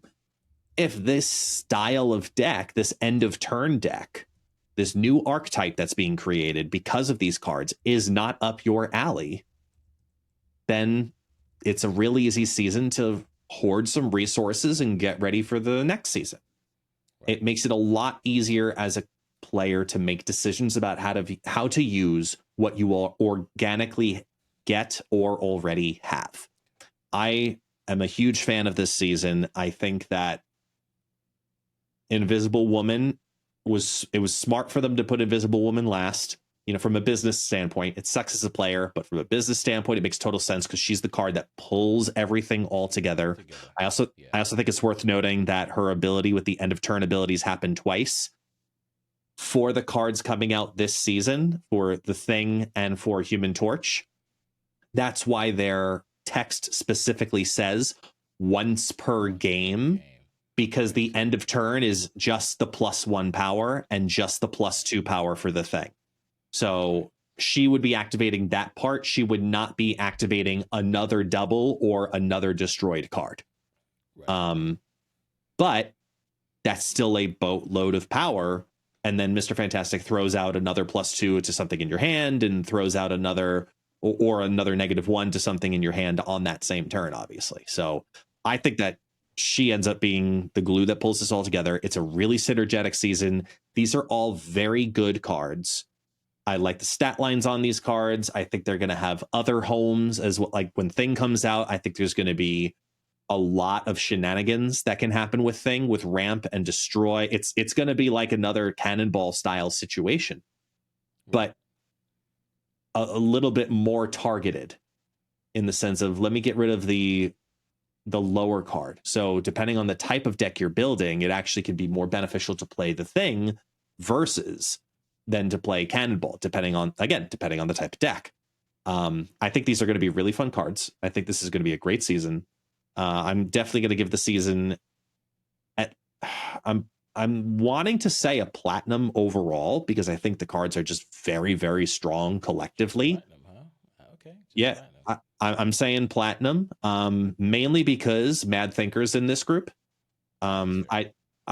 if this style of deck, this end of turn deck, this new archetype that's being created because of these cards is not up your alley, then it's a really easy season to hoard some resources and get ready for the next season. Right. It makes it a lot easier as a player to make decisions about how to use what you will organically get or already have. I am a huge fan of this season. I think that Invisible Woman it was smart for them to put Invisible Woman last. from a business standpoint, it sucks as a player, but from a business standpoint, it makes total sense because she's the card that pulls everything all together. Together. I also Yeah. I also think it's worth noting that her ability with the end of turn abilities happened twice for the cards coming out this season for the Thing and for Human Torch. That's why their text specifically says once per game, because the end of turn is just the +1 power and just the +2 power for the Thing. So she would be activating that part. She would not be activating another double or another destroyed card. Right. But that's still a boatload of power. And then Mr. Fantastic throws out another +2 to something in your hand and throws out another or another -1 to something in your hand on that same turn, obviously. So I think that she ends up being the glue that pulls this all together. It's a really synergetic season. These are all very good cards. I like the stat lines on these cards. I think they're going to have other homes as well. Like when Thing comes out, I think there's going to be a lot of shenanigans that can happen with Thing, with ramp and destroy. It's going to be like another cannonball style situation, but a little bit more targeted in the sense of, let me get rid of the lower card. So depending on the type of deck you're building, it actually can be more beneficial to play the Thing versus than to play Cannonball, depending on the type of deck. I think these are going to be really fun cards. I think this is going to be a great season. I'm definitely going to give the season at I'm wanting to say a platinum overall because I think the cards are just very, very strong collectively. Platinum, huh? Okay. Yeah, Platinum. I'm saying platinum, mainly because Mad Thinker's in this group. I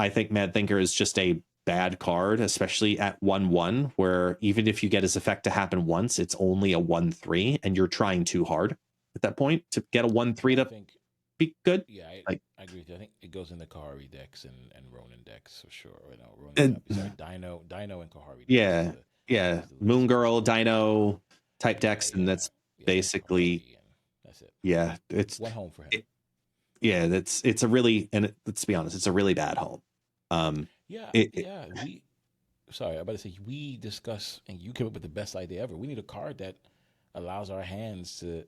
think Mad Thinker is just a bad card, especially at 1/1, where even if you get his effect to happen once, it's only a 1/3, and you're trying too hard at that point to get a 1/3 to be good. Yeah, Like, I agree with you. I think it goes in the Kahari decks and Ronin decks for sure. Or no, Ronin. and, Sorry, Dino and Kahari decks. yeah, yeah, Moon Girl, Dino type Yeah, decks, and that's yeah. basically Kahari, and that's it. yeah. It's One home for him. yeah, it's a really, and let's be honest, it's a really bad home. Yeah, it, yeah. Sorry, I'm about to say we discuss, and you came up with the best idea ever. We need a card that allows our hands to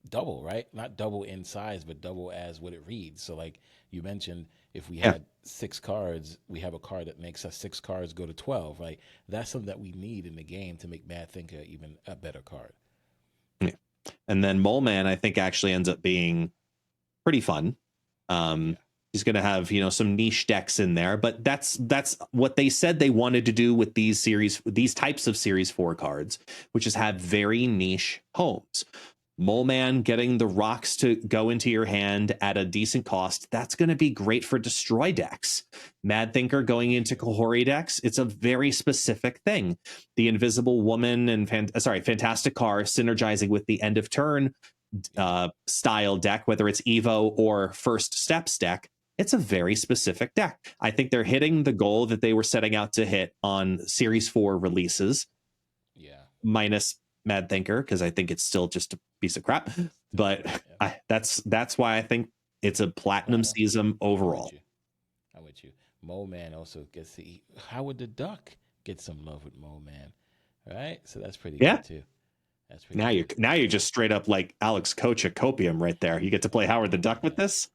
double, right? Not double in size, but double as what it reads. So, like you mentioned, if we yeah. had 6 cards, we have a card that makes us 6 cards go to 12, right? That's something that we need in the game to make Mad Thinker even a better card. Yeah. And then Mole Man, I think, actually ends up being pretty fun. He's going to have, some niche decks in there, but that's what they said they wanted to do with these types of series 4 cards, which is have very niche homes. Mole Man getting the rocks to go into your hand at a decent cost, that's going to be great for destroy decks. Mad Thinker going into Kahori decks, it's a very specific thing. The Invisible Woman and Fantasticar synergizing with the end of turn style deck, whether it's Evo or First Steps deck, it's a very specific deck. I think they're hitting the goal that they were setting out to hit on Series 4 releases. Yeah. Minus Mad Thinker, because I think it's still just a piece of crap. But that's why I think it's a platinum season overall. I'm with you. Mole Man also gets to eat. Howard the Duck gets some love with Mole Man, right? So that's pretty good too. That's pretty good. Now you're just straight up like Alex Koch at Copium right there. You get to play Howard the Duck with this.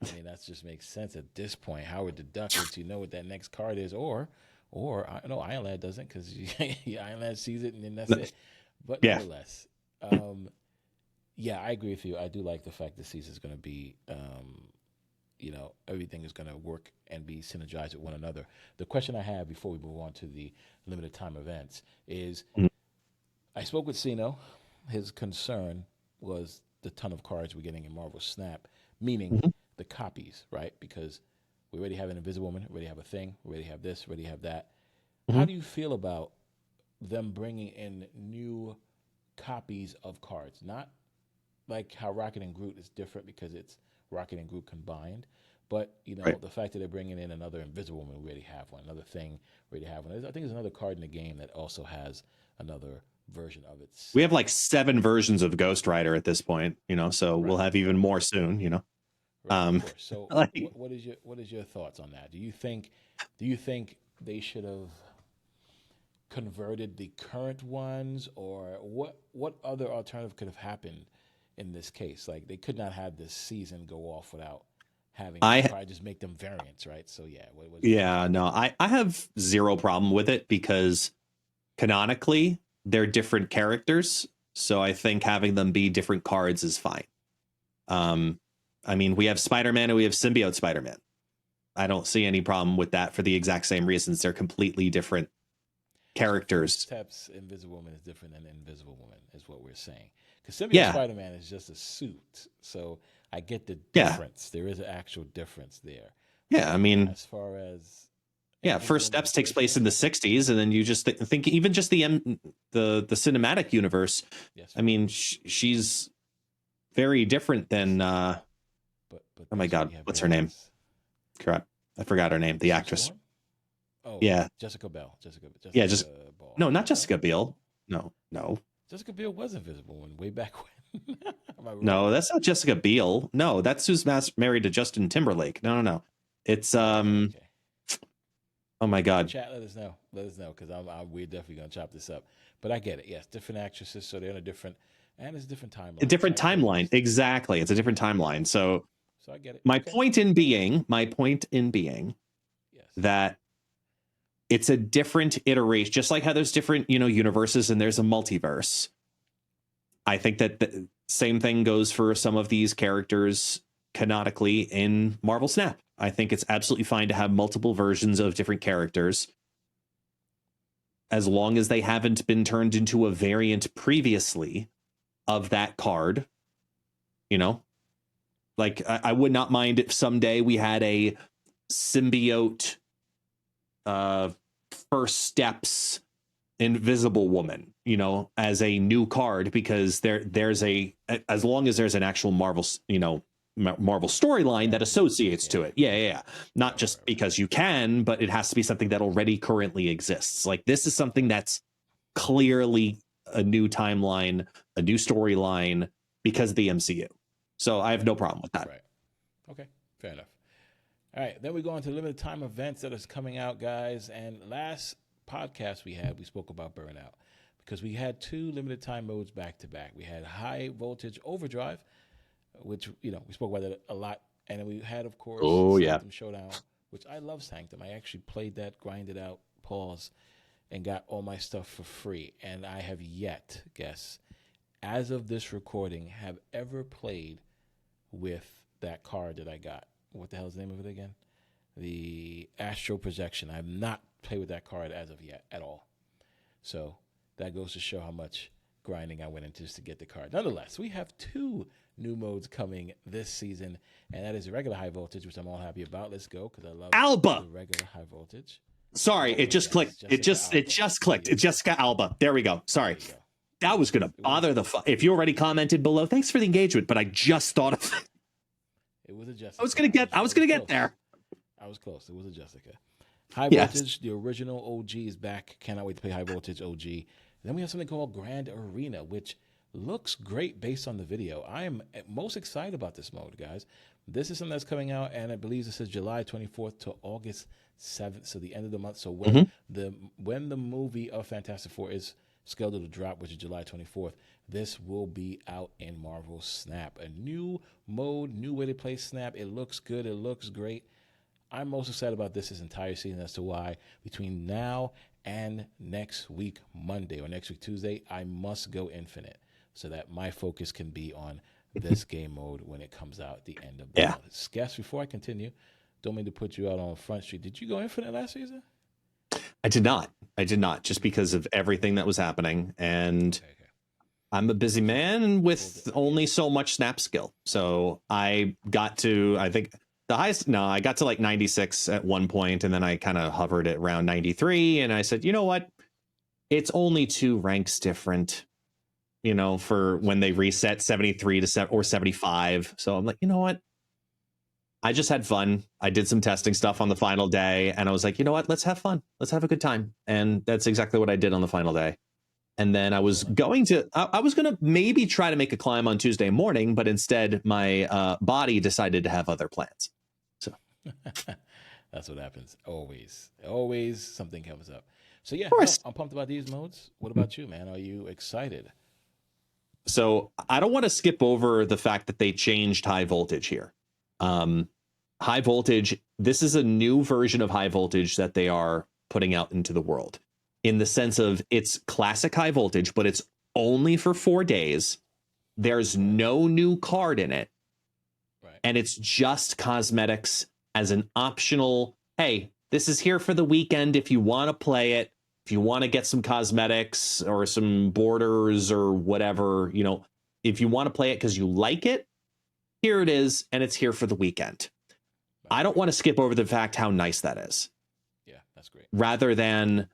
I mean, that just makes sense at this point. Howard the Duck lets you know what that next card is, or no, Iron Lad doesn't because Iron Lad sees it and then that's it. But nevertheless, yeah, I agree with you. I do like the fact this season is going to be, everything is going to work and be synergized with one another. The question I have before we move on to the limited time events is, I spoke with Sino. His concern was the ton of cards we're getting in Marvel Snap, meaning the copies, right? Because we already have an Invisible Woman, we already have a Thing, we already have this, we already have that. How do you feel about them bringing in new copies of cards? Not like how Rocket and Groot is different because it's Rocket and Groot combined, but the fact that they're bringing in another Invisible Woman, we already have one. Another Thing, we already have one. I think there's another card in the game that also has another version of it. We have like 7 versions of Ghost Rider at this point, so we'll have even more soon, Of course. So what is your thoughts on that? Do you think they should have converted the current ones, or what other alternative could have happened in this case? Like they could not have this season go off without having them. I Probably just make them variants, right? So yeah, what you think? Yeah, no, I have zero problem with it because canonically they're different characters. So I think having them be different cards is fine. Um, I mean, we have Spider-Man and we have Symbiote Spider-Man. I don't see any problem with that for the exact same reasons. They're completely different characters. So Step's Invisible Woman is different than Invisible Woman, is what we're saying. Because Symbiote Yeah, Spider-Man is just a suit, so I get the yeah, difference. There is an actual difference there. yeah. I mean, As far as yeah. Invisible First Woman, Steps the takes first place one, in the '60s, and then you just think even just the cinematic universe. yes, I mean, she's very different than. but Oh my that's what God, we have what's her name? variants. Crap, I forgot her name. The Sue actress. Storm? Oh, Yeah, Jessica Bell. yeah. Jessica Just Ball. no, not No, Jessica Biel. No, no, Jessica Biel was Invisible Woman way back when. Am I no. wrong? That's not Jessica Biel. No, that's who's married to Justin Timberlake. No, no, no. It's Oh, okay. Oh my God. Chat, let us know. Let us know because we're definitely gonna chop this up. But I get it. Yes, different actresses, so they're in a different, and it's a different A timeline. So different I totally timeline. understand. Exactly. It's a different timeline. So So I get it. my Okay. my point in being Yes. that it's a different iteration, just like how there's different, universes and there's a multiverse. I think that the same thing goes for some of these characters canonically in Marvel Snap. I think it's absolutely fine to have multiple versions of different characters as long as they haven't been turned into a variant previously of that card. Like I would not mind if someday we had a symbiote First Steps Invisible Woman, as a new card, because there's as long as there's an actual Marvel, Marvel storyline that associates to it. Yeah. Not just because you can, but it has to be something that already currently exists. Like this is something that's clearly a new timeline, a new storyline because of the MCU. So I have no problem with that. Right. Okay. Fair enough. All right. Then we go on to limited time events that is coming out, guys. And last podcast we spoke about Burnout because we had two limited time modes back to back. We had High Voltage Overdrive, which we spoke about it a lot, and then we had, of course, Sanctum Showdown, which I love Sanctum. I actually played that, grinded out, pause, and got all my stuff for free. And I have yet, guess, as of this recording, have ever played with that card that I got. What the hell is the name of it again? The Astral Projection. I have not played with that card as of yet at all. So that goes to show how much grinding I went into just to get the card. Nonetheless, we have two new modes coming this season, and that is the regular High Voltage, which I'm all happy about. Let's go because I love Alba. the regular High Voltage. Sorry, it just clicked. It just clicked. It's Jessica Alba. There we go. Sorry. That was gonna bother if you already commented below. Thanks for the engagement, but I just thought of it. It was a Jessica. I was gonna get there. I was close. It was a Jessica. High Voltage, the original OG is back. Cannot wait to play High Voltage OG. Then we have something called Grand Arena, which looks great based on the video. I am most excited about this mode, guys. This is something that's coming out, and I believe this is July 24th to August 7th, so the end of the month. So when the movie of Fantastic Four is scheduled to drop, which is July 24th, this will be out in Marvel Snap. A new mode, new way to play Snap. It looks good. It looks great. I'm most excited about this entire season as to why between now and next week, Monday, or next week, Tuesday, I must go infinite so that my focus can be on this game mode when it comes out at the end of the month. Guess, before I continue, don't mean to put you out on Front Street. Did you go infinite last season? I did not. Just because of everything that was happening. And I'm a busy man with only so much Snap skill. So I got to, I think the highest, no, I got to like 96 at one point, and then I kind of hovered at around 93. And I said, you know what? It's only 2 ranks different, for when they reset 73 to or 75. So I'm like, you know what? I just had fun. I did some testing stuff on the final day, and I was like, you know what? Let's have fun. Let's have a good time. And that's exactly what I did on the final day. And then I was going to maybe try to make a climb on Tuesday morning, but instead my body decided to have other plans. So That's what happens. Always something comes up. So yeah, Of no, course. I'm pumped about these modes. What about you, man? Are you excited? So I don't want to skip over the fact that they changed high voltage here. Um, high voltage, this is a new version of high voltage that they are putting out into the world in the sense of it's classic high voltage, but it's only for 4 days. There's no new card in it. Right. And it's just cosmetics as an optional, hey, this is here for the weekend if you want to play it, if you want to get some cosmetics or some borders or whatever, if you want to play it because you like it, here it is, and it's here for the weekend. I don't want to skip over the fact how nice that is. Yeah, that's great. Rather than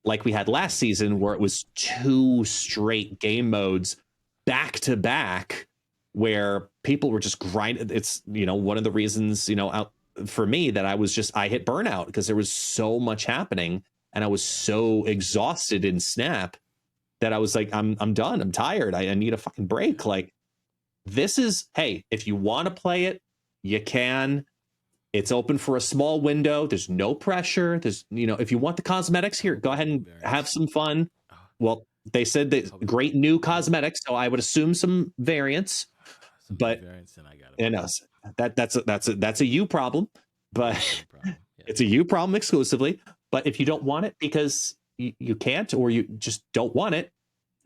like we had last season where it was 2 straight game modes back to back where people were just grinding. It's, one of the reasons, out for me that I hit burnout because there was so much happening and I was so exhausted in Snap that I was like, I'm done. I'm tired. I need a fucking break. Like, this is, hey, if you want to play it, you can. It's open for a small window. There's no pressure. There's, if you want the cosmetics here, go ahead and have some fun. Well, they said that great new cosmetics, so I would assume some variants. Some but variants, and I got it. That's a you problem, but it's a you problem exclusively. But if you don't want it because you can't or you just don't want it,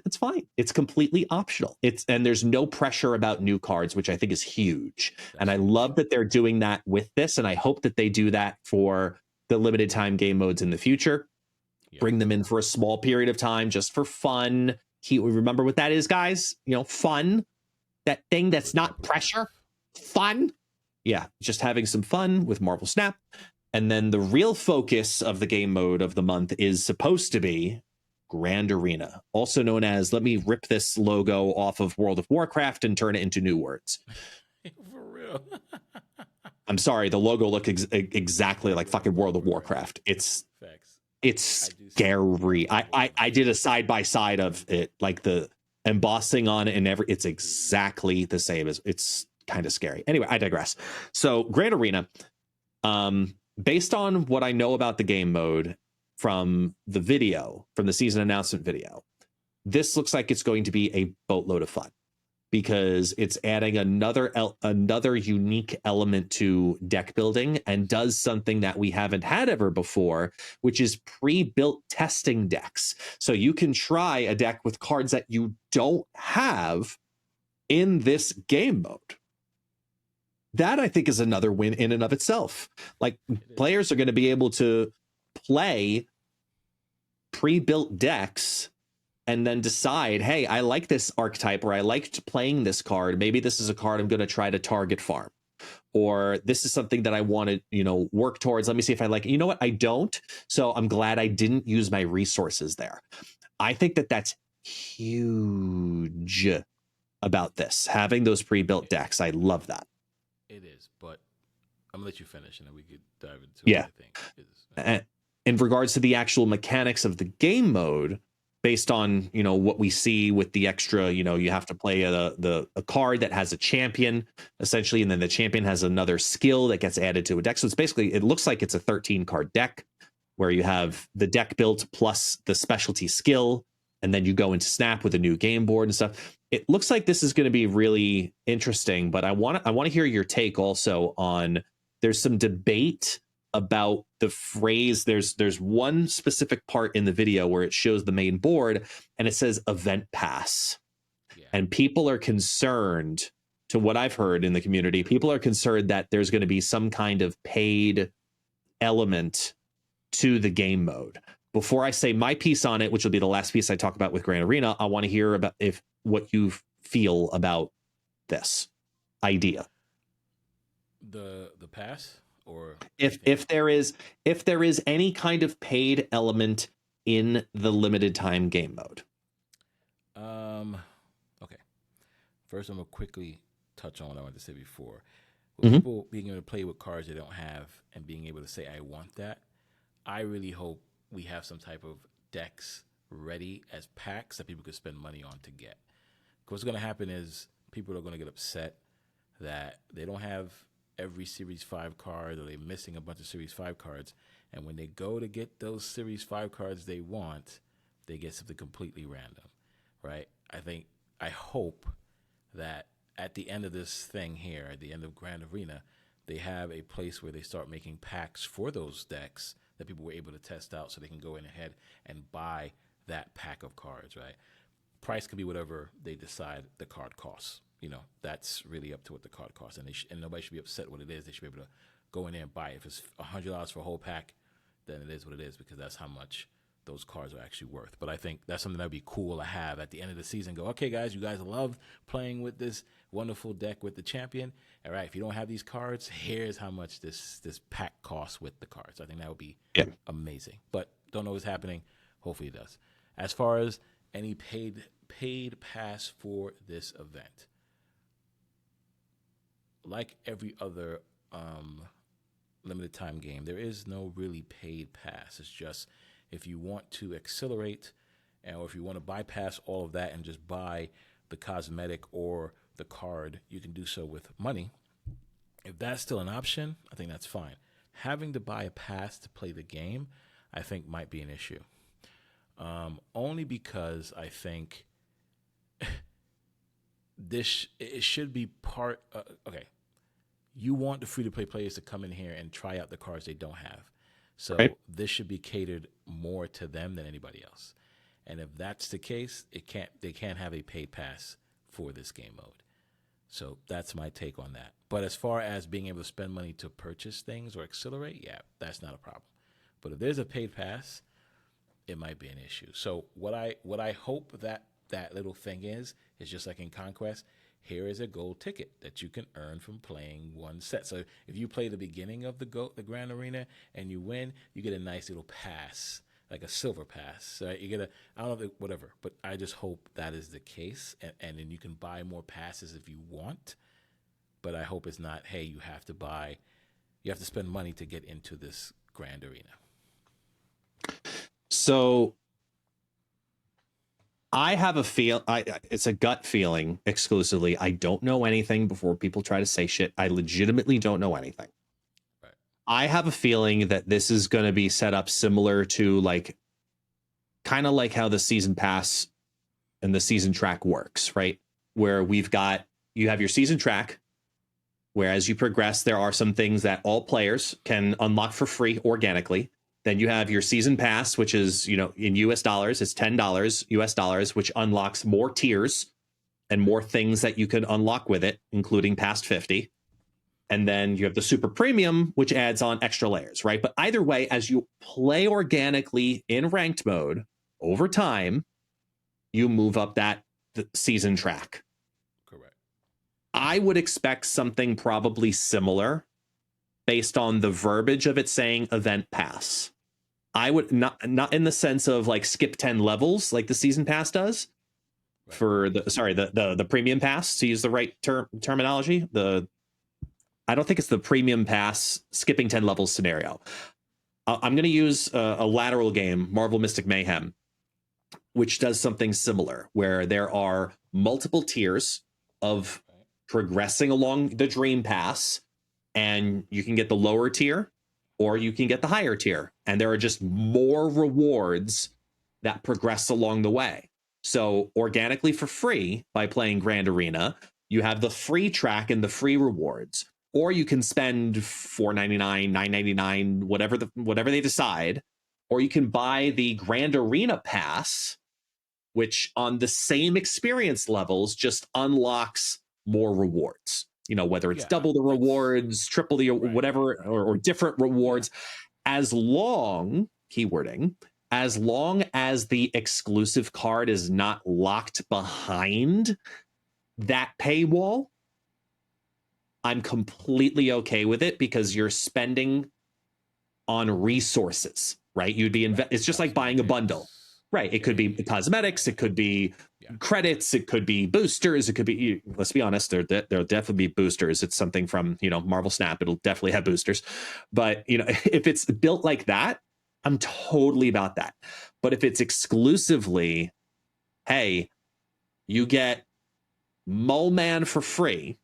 it's fine. It's completely optional. And there's no pressure about new cards, which I think is huge. And I love that they're doing that with this. And I hope that they do that for the limited time game modes in the future. Bring them in for a small period of time just for fun. Remember what that is, guys? Fun. That thing that's not pressure. Fun. Yeah, just having some fun with Marvel Snap. And then the real focus of the game mode of the month is supposed to be Grand Arena, also known as, let me rip this logo off of World of Warcraft and turn it into new words. For real. I'm sorry, the logo looked exactly like fucking World of Warcraft. It's scary. I did a side by side of it, like the embossing on it and it's exactly the same. It's kind of scary. Anyway, I digress. So Grand Arena, based on what I know about the game mode from the season announcement video, this looks like it's going to be a boatload of fun because it's adding another unique element to deck building and does something that we haven't had ever before, which is pre-built testing decks. So you can try a deck with cards that you don't have in this game mode. That I think is another win in and of itself. Like, players are going to be able to play pre-built decks and then decide, hey, I like this archetype, or I liked playing this card. Maybe this is a card I'm going to try to target farm, or this is something that I want to, work towards. Let me see if I like it. You know what? I don't. So I'm glad I didn't use my resources there. I think that that's huge about this, having those pre-built decks. I love that. It is, but I'm gonna let you finish, and then we could dive into it. I think. In regards to the actual mechanics of the game mode, based on what we see with the extra, you have to play a card that has a champion essentially, and then the champion has another skill that gets added to a deck. So it's basically, it looks like it's a 13 card deck where you have the deck built plus the specialty skill, and then you go into Snap with a new game board and stuff. It looks like this is going to be really interesting, but I want to hear your take also on, there's some debate about the phrase. There's one specific part in the video where it shows the main board and it says event pass. And people are concerned, to what I've heard in the community, people are concerned that there's going to be some kind of paid element to the game mode. Before I say my piece on it, which will be the last piece I talk about with Grand Arena, I want to hear about what you feel about this idea. The pass, or if there is any kind of paid element in the limited time game mode. Okay. First, I'm gonna quickly touch on what I wanted to say before. With people being able to play with cards they don't have and being able to say, I want that, I really hope we have some type of decks ready as packs that people could spend money on to get. Because what's going to happen is people are going to get upset that they don't have every Series 5 card, or they're missing a bunch of Series 5 cards, And when they go to get those Series 5 cards they want, they get something completely random, right? I hope that at the end of this thing here, at the end of Grand Arena, they have a place where they start making packs for those decks that people were able to test out so they can go in ahead and buy that pack of cards, right? Price could be whatever they decide the card costs. That's really up to what the card costs, and nobody should be upset what it is. They should be able to go in there and buy it. If it's $100 for a whole pack, then it is what it is because that's how much those cards are actually worth. But I think that's something that would be cool to have at the end of the season. Go, okay, guys, you guys love playing with this wonderful deck with the champion. All right, if you don't have these cards, here's how much this pack costs with the cards. I think that would be amazing. But don't know what's happening. Hopefully it does. As far as any paid pass for this event, like every other limited time game, there is no really paid pass. It's just if you want to accelerate or if you want to bypass all of that and just buy the cosmetic or the card, you can do so with money. If that's still an option, I think that's fine. Having to buy a pass to play the game, I think might be an issue. Only because I think it should be part. Okay, you want the free-to-play players to come in here and try out the cards they don't have. So This should be catered more to them than anybody else. And if that's the case, they can't have a paid pass for this game mode. So that's my take on that. But as far as being able to spend money to purchase things or accelerate, yeah, that's not a problem. But if there's a paid pass, it might be an issue. So what I hope that little thing is just like in Conquest, here is a gold ticket that you can earn from playing one set. So if you play the beginning of the Grand Arena and you win, you get a nice little pass, like a silver pass. Right? You get I don't know, whatever. But I just hope that is the case. And then you can buy more passes if you want. But I hope it's not, hey, you have to spend money to get into this Grand Arena. So I have a it's a gut feeling exclusively. I don't know anything before people try to say shit. I legitimately don't know anything. Right. I have a feeling that this is going to be set up similar to kind of like how the season pass and the season track works, right? Where you have your season track, where as you progress, there are some things that all players can unlock for free organically. Then you have your season pass, which is, in US dollars, it's $10 US dollars, which unlocks more tiers and more things that you can unlock with it, including past 50. And then you have the super premium, which adds on extra layers, right? But either way, as you play organically in ranked mode over time, you move up the season track. Correct. I would expect something probably similar based on the verbiage of it saying event pass. I would not in the sense of skip 10 levels like the season pass does. Right. For the premium pass, to use the right terminology. I don't think it's the premium pass skipping 10 levels scenario. I'm going to use a lateral game, Marvel Mystic Mayhem, which does something similar, where there are multiple tiers of progressing along the Dream Pass, and you can get the lower tier or you can get the higher tier. And there are just more rewards that progress along the way. So organically for free by playing Grand Arena, you have the free track and the free rewards, or you can spend $4.99, $9.99, whatever they decide, or you can buy the Grand Arena Pass, which on the same experience levels just unlocks more rewards. Whether it's double the rewards, triple the whatever, or different rewards, as long as the exclusive card is not locked behind that paywall, I'm completely okay with it because you're spending on resources, right? It's just like buying a bundle. Right. It could be cosmetics. It could be credits. It could be boosters. It could be, let's be honest, there'll definitely be boosters. It's something from, Marvel Snap. It'll definitely have boosters. But, if it's built like that, I'm totally about that. But if it's exclusively, hey, you get Mole Man for free,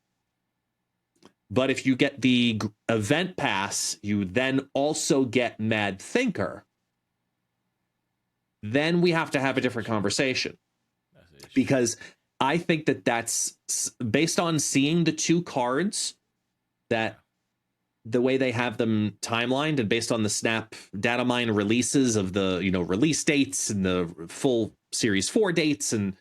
But if you get the event pass, you then also get Mad Thinker. Then we have to have a different conversation. Because I think that that's based on seeing the two cards, that the way they have them timelined and based on the Snap data mine releases of the, release dates and the full Series 4 dates. And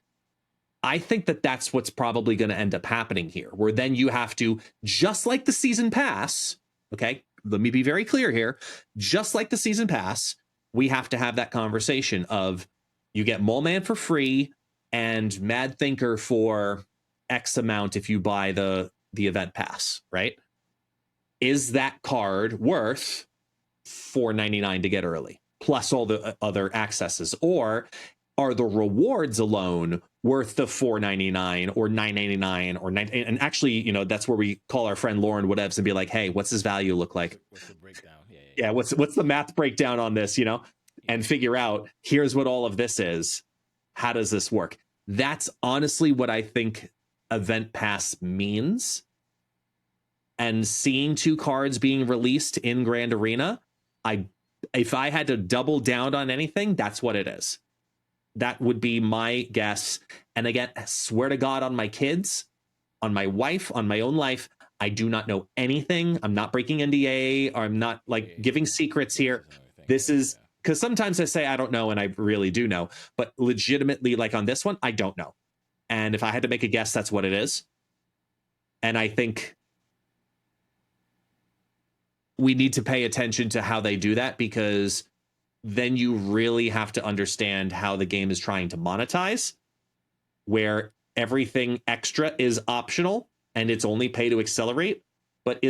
I think that that's what's probably going to end up happening here, where then you have to, just like the season pass, okay, let me be very clear here, just like the season pass, we have to have that conversation of you get Mole Man for free and Mad Thinker for X amount if you buy the event pass, right? Is that card worth $4.99 to get early, plus all the other accesses? Or are the rewards alone worth the $4.99 or $9.99 or $9? And actually, that's where we call our friend Lauren Whatevs and be like, hey, what's his value look like? What's the breakdown? Yeah, what's the math breakdown on this, and figure out, here's what all of this is. How does this work? That's honestly what I think Event Pass means. And seeing two cards being released in Grand Arena, if I had to double down on anything, that's what it is. That would be my guess. And again, I swear to God, on my kids, on my wife, on my own life, I do not know anything. I'm not breaking NDA, or I'm not giving secrets here. This is because sometimes I say I don't know, and I really do know. But legitimately, on this one, I don't know. And if I had to make a guess, that's what it is. And I think we need to pay attention to how they do that, because then you really have to understand how the game is trying to monetize, where everything extra is optional and it's only pay to accelerate. But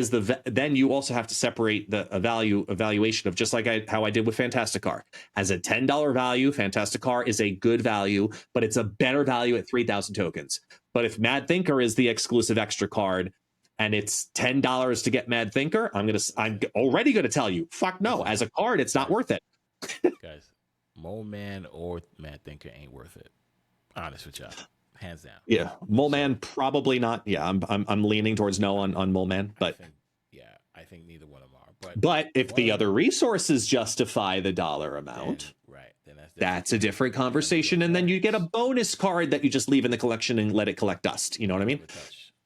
then you also have to separate the evaluation of, just like how I did with Fantasticar. As a $10 value, Fantasticar is a good value, but it's a better value at 3,000 tokens. But if Mad Thinker is the exclusive extra card, and it's $10 to get Mad Thinker, I'm already gonna tell you, fuck no. As a card, it's not worth it. Guys, Mole Man or Mad Thinker ain't worth it. Honest with y'all, hands down. Yeah, Mole Man probably not. Yeah, I'm leaning towards no on Mole Man, but I think neither one of them are. But if the other resources justify the dollar amount, then that's a different conversation. And then you get a bonus card that you just leave in the collection and let it collect dust. You know what I mean?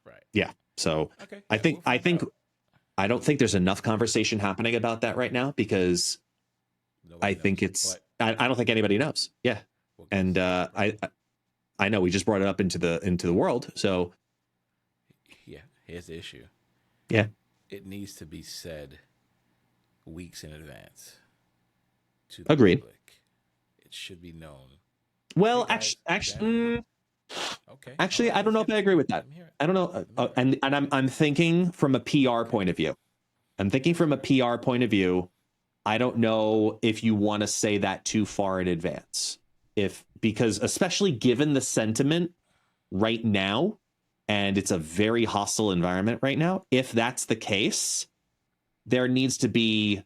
Right. Yeah. So I don't think there's enough conversation happening about that right now, because I think I don't think anybody knows. Yeah. And I know we just brought it up into the world. So yeah, here's the issue. Yeah. It needs to be said weeks in advance to the Agreed. public. It should be known. Well, actually, I don't know if I agree with that. I don't know. And I'm thinking from a PR point of view. I don't know if you want to say that too far in advance. Because especially given the sentiment right now, and it's a very hostile environment right now, if that's the case, there needs to be,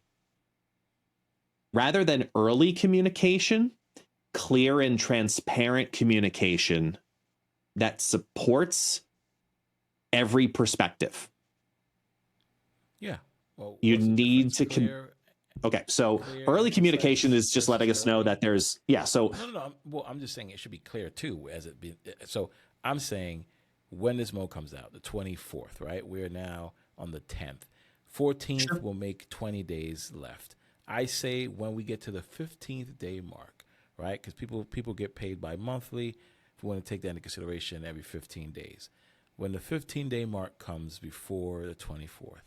rather than early communication, clear and transparent communication that supports every perspective. Yeah. Well, you need to okay, so early communication is just letting us know that there's so no. Well, I'm just saying it should be clear too, so I'm saying when this mo comes out, the 24th, right? We're now on the 10th. 14th will make 20 days left. I say when we get to the 15th day mark, right? Because people get paid by monthly. If we want to take that into consideration, every 15 days. When the 15-day mark comes before the 24th,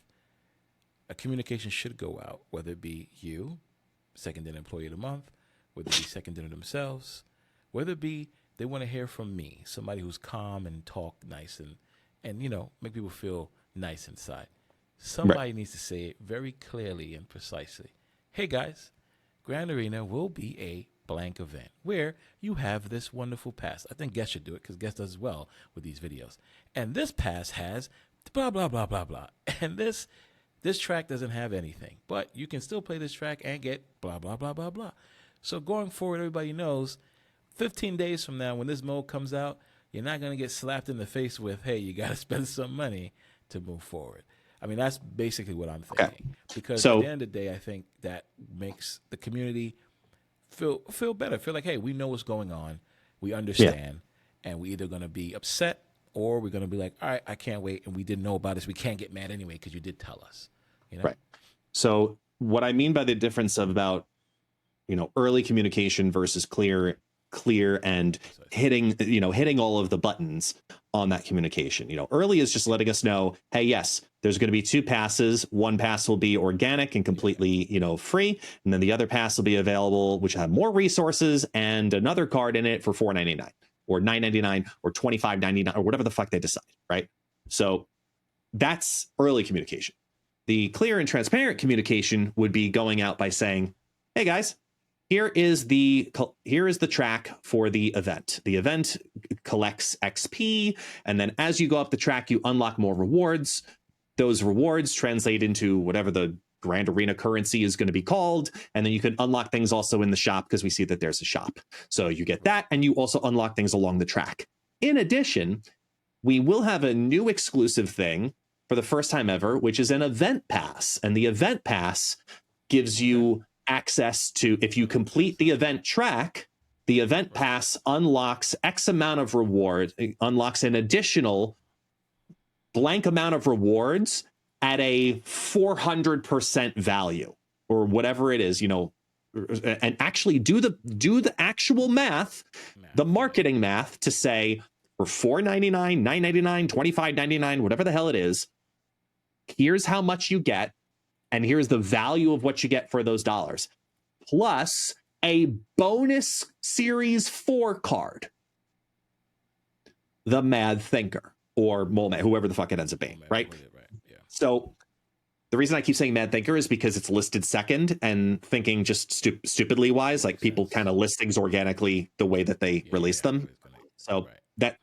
a communication should go out, whether it be you, second in employee of the month, whether it be second in themselves, whether it be they want to hear from me, somebody who's calm and talk nice and make people feel nice inside. Somebody needs to say it very clearly and precisely. Hey guys, Grand Arena will be a blank event where you have this wonderful pass. I think Guest should do it because Guest does well with these videos. And this pass has blah, blah, blah, blah, blah. And this track doesn't have anything, but you can still play this track and get blah, blah, blah, blah, blah. So going forward, everybody knows 15 days from now, when this mode comes out, you're not going to get slapped in the face with, hey, you got to spend some money to move forward. I mean, that's basically what I'm thinking. Because at So the end of the day, I think that makes the community feel better. Feel like, hey, we know what's going on, we yeah, understand, and we either gonna be upset or we're gonna be like, all right, I can't wait, and we didn't know about this. We can't get mad anyway because you did tell us. You know? right. So what I mean by the difference of about early communication versus clear and hitting all of the buttons on that communication. Early is just letting us know, hey, yes, there's going to be two passes. One pass will be organic and completely free, and then the other pass will be available, which have more resources and another card in it for $4.99 or $9.99 or $25.99 or whatever the fuck they decide, right? So that's early communication. The clear and transparent communication would be going out by saying, hey guys, here is the track for the event. The event collects XP, and then as you go up the track, you unlock more rewards. Those rewards translate into whatever the Grand Arena currency is going to be called, and then you can unlock things also in the shop because we see that there's a shop. So you get that, and you also unlock things along the track. In addition, we will have a new exclusive thing for the first time ever, which is an event pass, and the event pass gives you access to, if you complete the event track, the event pass unlocks X amount of reward, unlocks an additional blank amount of rewards at a 400% value or whatever it is, and actually do the actual math, the marketing math to say for $4.99, $9.99, $25.99, whatever the hell it is, here's how much you get. And here's the value of what you get for those dollars, plus a bonus Series 4 card, the Mad Thinker, or Mole Man, whoever the fuck it ends up being, right? Yeah. So the reason I keep saying Mad Thinker is because it's listed second, and thinking just stupidly wise, like people kind of list things organically the way that they release them. So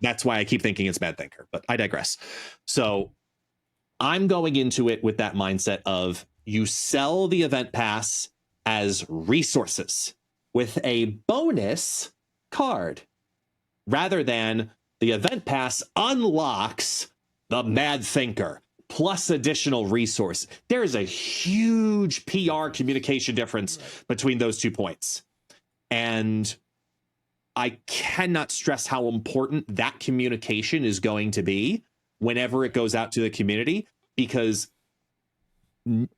that's why I keep thinking it's Mad Thinker, but I digress. So I'm going into it with that mindset of, you sell the event pass as resources with a bonus card, rather than the event pass unlocks the Mad Thinker plus additional resource. There is a huge PR communication difference between those 2 points. And I cannot stress how important that communication is going to be whenever it goes out to the community, because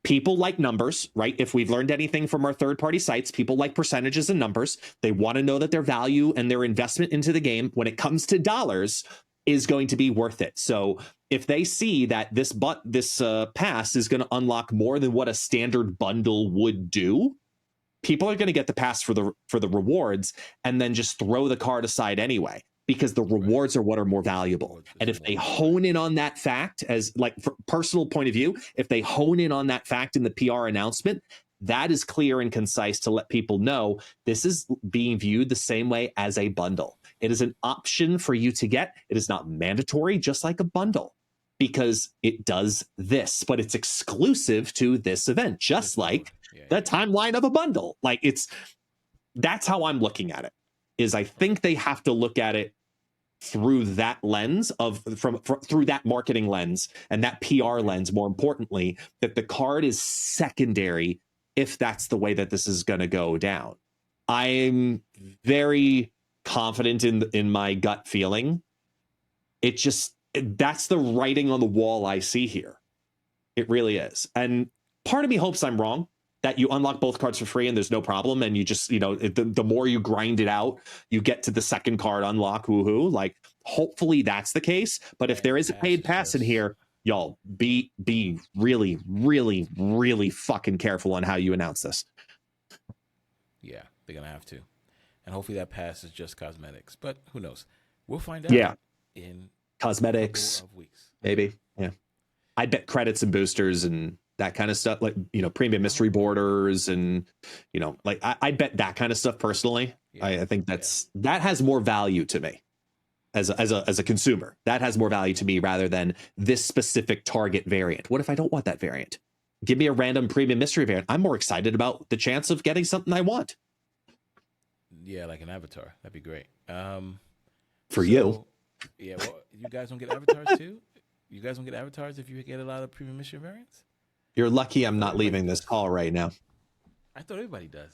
people like numbers, right? If we've learned anything from our third-party sites, people like percentages and numbers. They want to know that their value and their investment into the game, when it comes to dollars, is going to be worth it. So if they see that this pass is going to unlock more than what a standard bundle would do, people are going to get the pass for the rewards and then just throw the card aside anyway, because the rewards are what are more valuable. And if they hone in on that fact, as like for personal point of view, if they hone in on that fact in the PR announcement, that is clear and concise to let people know this is being viewed the same way as a bundle. It is an option for you to get. It is not mandatory, just like a bundle, because it does this, but it's exclusive to this event, just like the timeline of a bundle. Like that's how I'm looking at it. Is I think they have to look at it through that lens of through that marketing lens and that PR lens, more importantly, that the card is secondary if that's the way that this is going to go down. I'm very confident in my gut feeling. That's the writing on the wall I see here. It really is. And part of me hopes I'm wrong, that you unlock both cards for free and there's no problem, and you just, the more you grind it out, you get to the second card unlock, woohoo. Like, hopefully that's the case. But if there is a paid pass in here, y'all be really, really, really fucking careful on how you announce this. Yeah, they're gonna have to. And hopefully that pass is just cosmetics. But who knows? We'll find out. Yeah. In cosmetics, a couple of weeks. Maybe. Yeah. I bet credits and boosters and that kind of stuff, like, premium mystery borders and, like I bet that kind of stuff personally. Yeah. I think that has more value to me as a consumer. That has more value to me rather than this specific target variant. What if I don't want that variant? Give me a random premium mystery variant. I'm more excited about the chance of getting something I want. Yeah, like an avatar. That'd be great. For you. Yeah, well, you guys don't get avatars too? You guys don't get avatars if you get a lot of premium mission variants? You're lucky I I'm thought not everybody leaving this does. call right now. I thought everybody does.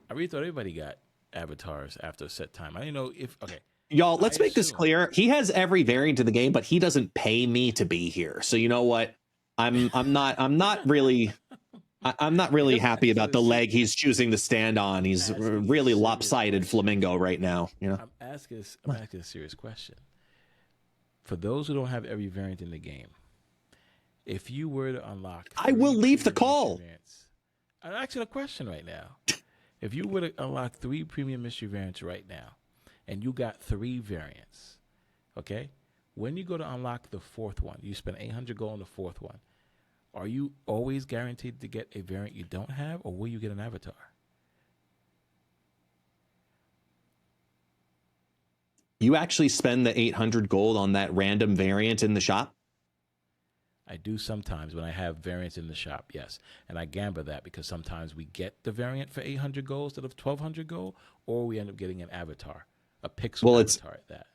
I really thought everybody got avatars after a set time. I didn't know if okay. Y'all, I let's make this assume clear. He has every variant in the game, but he doesn't pay me to be here. So you know what? I'm not he really doesn't happy about actually the see. leg he's choosing to stand on. I'm He's asking a really serious lopsided question. flamingo right now. You know. I'm asking a serious question. For those who don't have every variant in the game, if you were to unlock I will three leave the premium mystery call. variants, I'm asking a question right now. If you were to unlock three premium mystery variants right now, and you got three variants, okay? When you go to unlock the fourth one, you spend 800 gold on the fourth one. Are you always guaranteed to get a variant you don't have, or will you get an avatar? You actually spend the 800 gold on that random variant in the shop? I do sometimes when I have variants in the shop, yes. And I gamble that because sometimes we get the variant for 800 gold instead of 1200 gold, or we end up getting an avatar, a pixel It's avatar at that.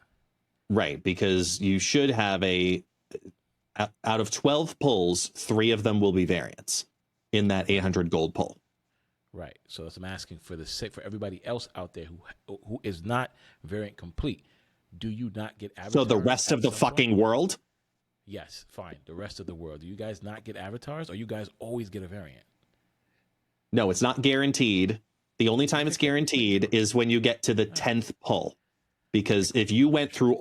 right, because you should have out of 12 pulls, 3 of them will be variants in that 800 gold pull. Right. So that's I'm asking for for everybody else out there who is not variant complete. Do you not get avatars? So the rest of the fucking world? Yes, fine. The rest of the world. Do you guys not get avatars, or you guys always get a variant? No, it's not guaranteed. The only time it's guaranteed is when you get to the 10th pull. Because if you went through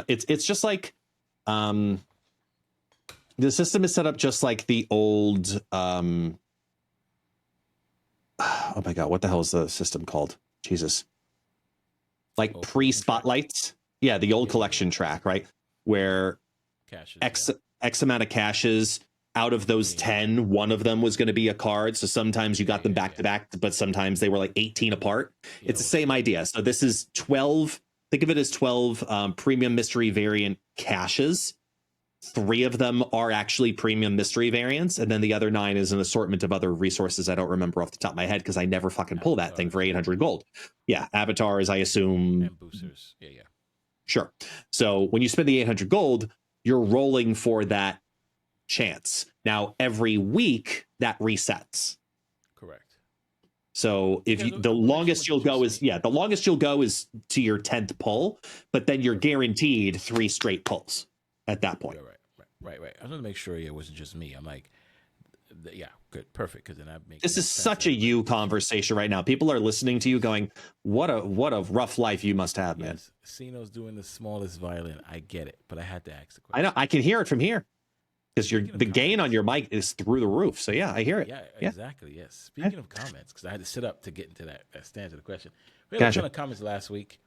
it's just like the system is set up just like the old oh my god, what the hell is the system called? Jesus. Like pre-spotlights. Yeah, the old collection track, right? Where Caches, X amount of caches. Out of those 10, one of them was going to be a card. So sometimes you got them back to back, but sometimes they were like 18 apart. It's the same idea. So this is 12. Think of it as 12 premium mystery variant caches. 3 of them are actually premium mystery variants. And then the other 9 is an assortment of other resources I don't remember off the top of my head because I never fucking pull that thing for 800 gold. Yeah, avatars, I assume. And boosters. Yeah. Sure. So when you spend the 800 gold, you're rolling for that chance. Now every week that resets. Correct. So if the longest you'll go is to your 10th pull, but then you're guaranteed 3 straight pulls at that point. Right. I was going to make sure it wasn't just me. I'm like, yeah, good, perfect. Because then that makes this is such a you conversation right now. People are listening to you going, what a rough life you must have, man. Sino's doing the smallest violin. I get it, but I had to ask the question. I know, I can hear it from here. Because the gain on your mic is through the roof. So yeah, I hear it. Yeah, exactly. Yes. Speaking of comments, because I had to sit up to get into that stand to the question. We had a ton of comments last week.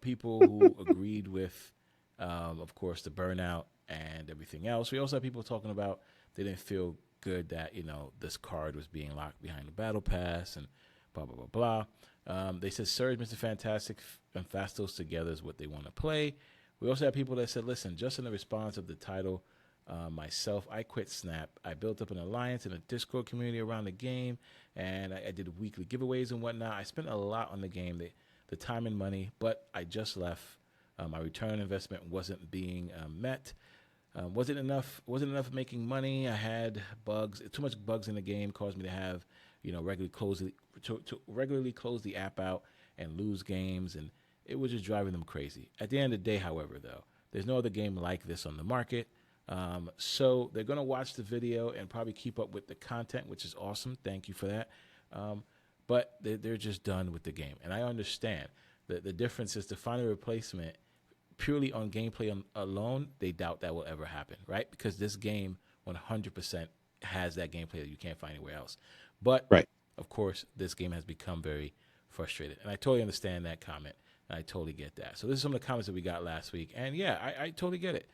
People who agreed with, of course, the burnout and everything else. We also had people talking about they didn't feel good that this card was being locked behind the battle pass and blah blah blah blah. They said Surge, Mr. Fantastic, and Fastos together is what they want to play. We also had people that said, listen, just in the response of the title. Myself, I quit Snap. I built up an alliance and a Discord community around the game, and I did weekly giveaways and whatnot. I spent a lot on the game, the time and money, but I just left. My return on investment wasn't being met. Wasn't enough making money. I had bugs. Too much bugs in the game caused me to have, regularly close the app out and lose games, and it was just driving them crazy. At the end of the day, however, though, there's no other game like this on the market. So they're going to watch the video and probably keep up with the content, which is awesome. Thank you for that. But they're just done with the game. And I understand that the difference is to find a replacement purely on gameplay alone. They doubt that will ever happen, right? Because this game 100% has that gameplay that you can't find anywhere else. But, of course, this game has become very frustrated. And I totally understand that comment. And I totally get that. So this is some of the comments that we got last week. And, yeah, I totally get it.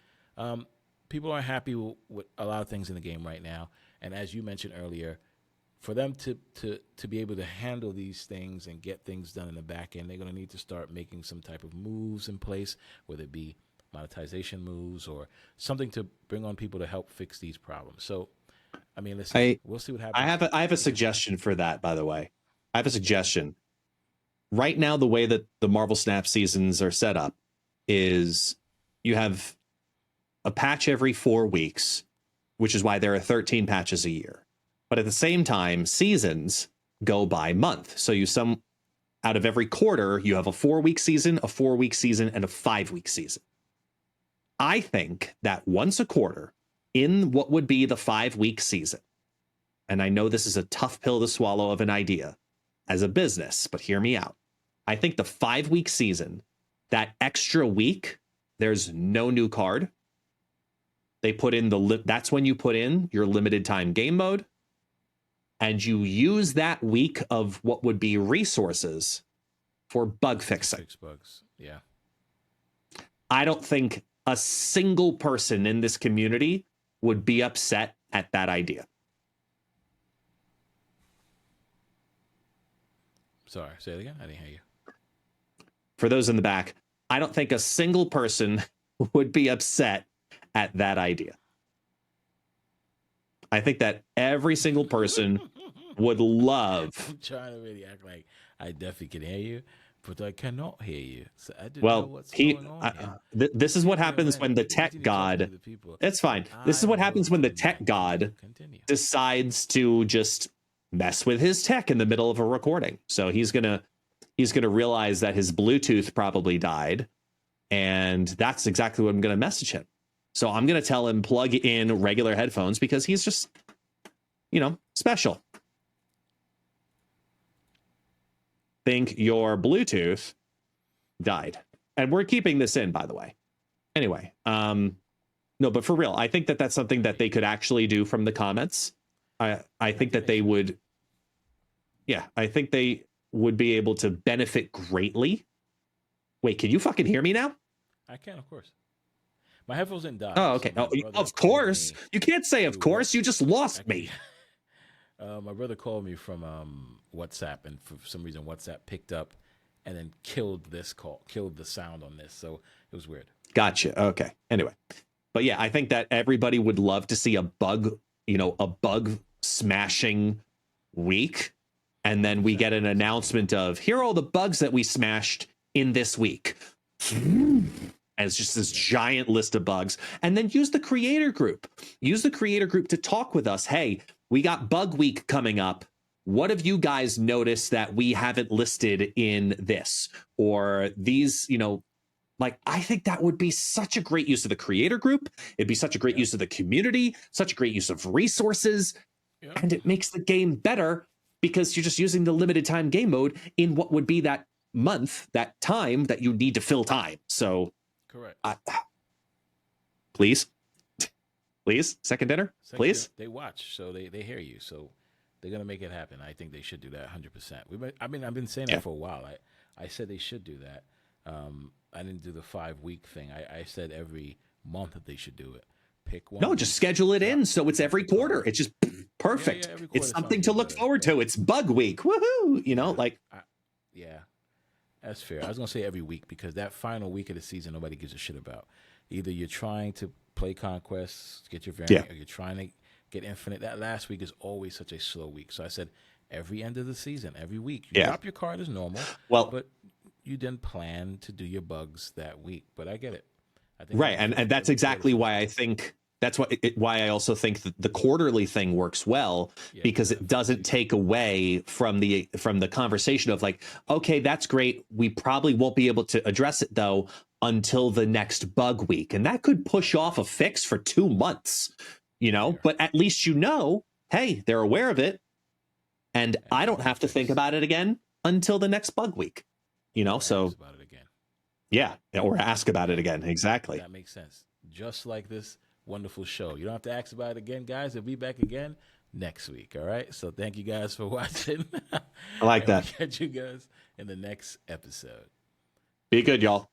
People aren't happy with a lot of things in the game right now. And as you mentioned earlier, for them to be able to handle these things and get things done in the back end, they're going to need to start making some type of moves in place, whether it be monetization moves or something to bring on people to help fix these problems. So, I mean, listen, we'll see what happens. I have a suggestion for that, by the way. I have a suggestion. Right now, the way that the Marvel Snap seasons are set up is you have a patch every 4 weeks, which is why there are 13 patches a year. But at the same time, seasons go by month. So out of every quarter, you have a 4-week season, a 4-week season, and a 5-week season. I think that once a quarter in what would be the 5-week season, and I know this is a tough pill to swallow of an idea as a business, but hear me out. I think the 5-week season, that extra week, there's no new card. They put in that's when you put in your limited time game mode, and you use that week of what would be resources for bug fixing. Fix bugs. Yeah. I don't think a single person in this community would be upset at that idea. Sorry, say it again. I didn't hear you. For those in the back, I don't think a single person would be upset at that idea. I think that every single person would love. I'm trying to really act like I definitely can hear you, but I cannot hear you. So I didn't know what's going on. This is what happens when the tech god. It's fine. This is what happens when the tech god decides to just mess with his tech in the middle of a recording. So he's gonna realize that his Bluetooth probably died, and that's exactly what I'm gonna message him. So I'm gonna tell him plug in regular headphones because he's just, special. Think your Bluetooth died. And we're keeping this in, by the way. Anyway, no, but for real, I think that that's something that they could actually do from the comments. I think that they would, I think they would be able to benefit greatly. Wait, can you fucking hear me now? I can, of course. My headphones didn't die. Oh, okay. So of course. You can't say of course. You just lost me. My brother called me from WhatsApp, and for some reason WhatsApp picked up and then killed the sound on this. So it was weird. Gotcha. Okay. Anyway, but yeah, I think that everybody would love to see a bug smashing week. And then we get an announcement of, here are all the bugs that we smashed in this week. And it's just this giant list of bugs. And then use the creator group. Use the creator group to talk with us. Hey, we got bug week coming up. What have you guys noticed that we haven't listed in this? Or these, I think that would be such a great use of the creator group. It'd be such a great use of the community, such a great use of resources. And it makes the game better because you're just using the limited time game mode in what would be that month, that time that you need to fill time. So, correct. Please, second dinner, please. They watch, so they hear you. So they're gonna make it happen. I think they should do that 100%. I've been saying that for a while. I said they should do that. I didn't do the 5-week thing. I said every month that they should do it. Pick one. No, just schedule it in so it's every quarter. It's just perfect. Yeah, it's something to look forward to. It's bug week. Woohoo! Yeah, that's fair. I was gonna say every week because that final week of the season nobody gives a shit about. Either you're trying to play Conquest, get your variant, or you're trying to get Infinite. That last week is always such a slow week. So I said every end of the season, every week, you drop your card as normal. Well, but you didn't plan to do your bugs that week. But I get it. I think right, and that's exactly why I think that's why I also think that the quarterly thing works well because it doesn't take away from the conversation of like, okay, that's great. We probably won't be able to address it though until the next bug week, and that could push off a fix for 2 months. But at least hey, they're aware of it, and I don't have to think about it again until the next bug week. So. Yeah, or ask about it again. Exactly. That makes sense. Just like this wonderful show. You don't have to ask about it again, guys. We'll be back again next week. All right. So thank you guys for watching. I like that. We'll catch you guys in the next episode. Be good, y'all.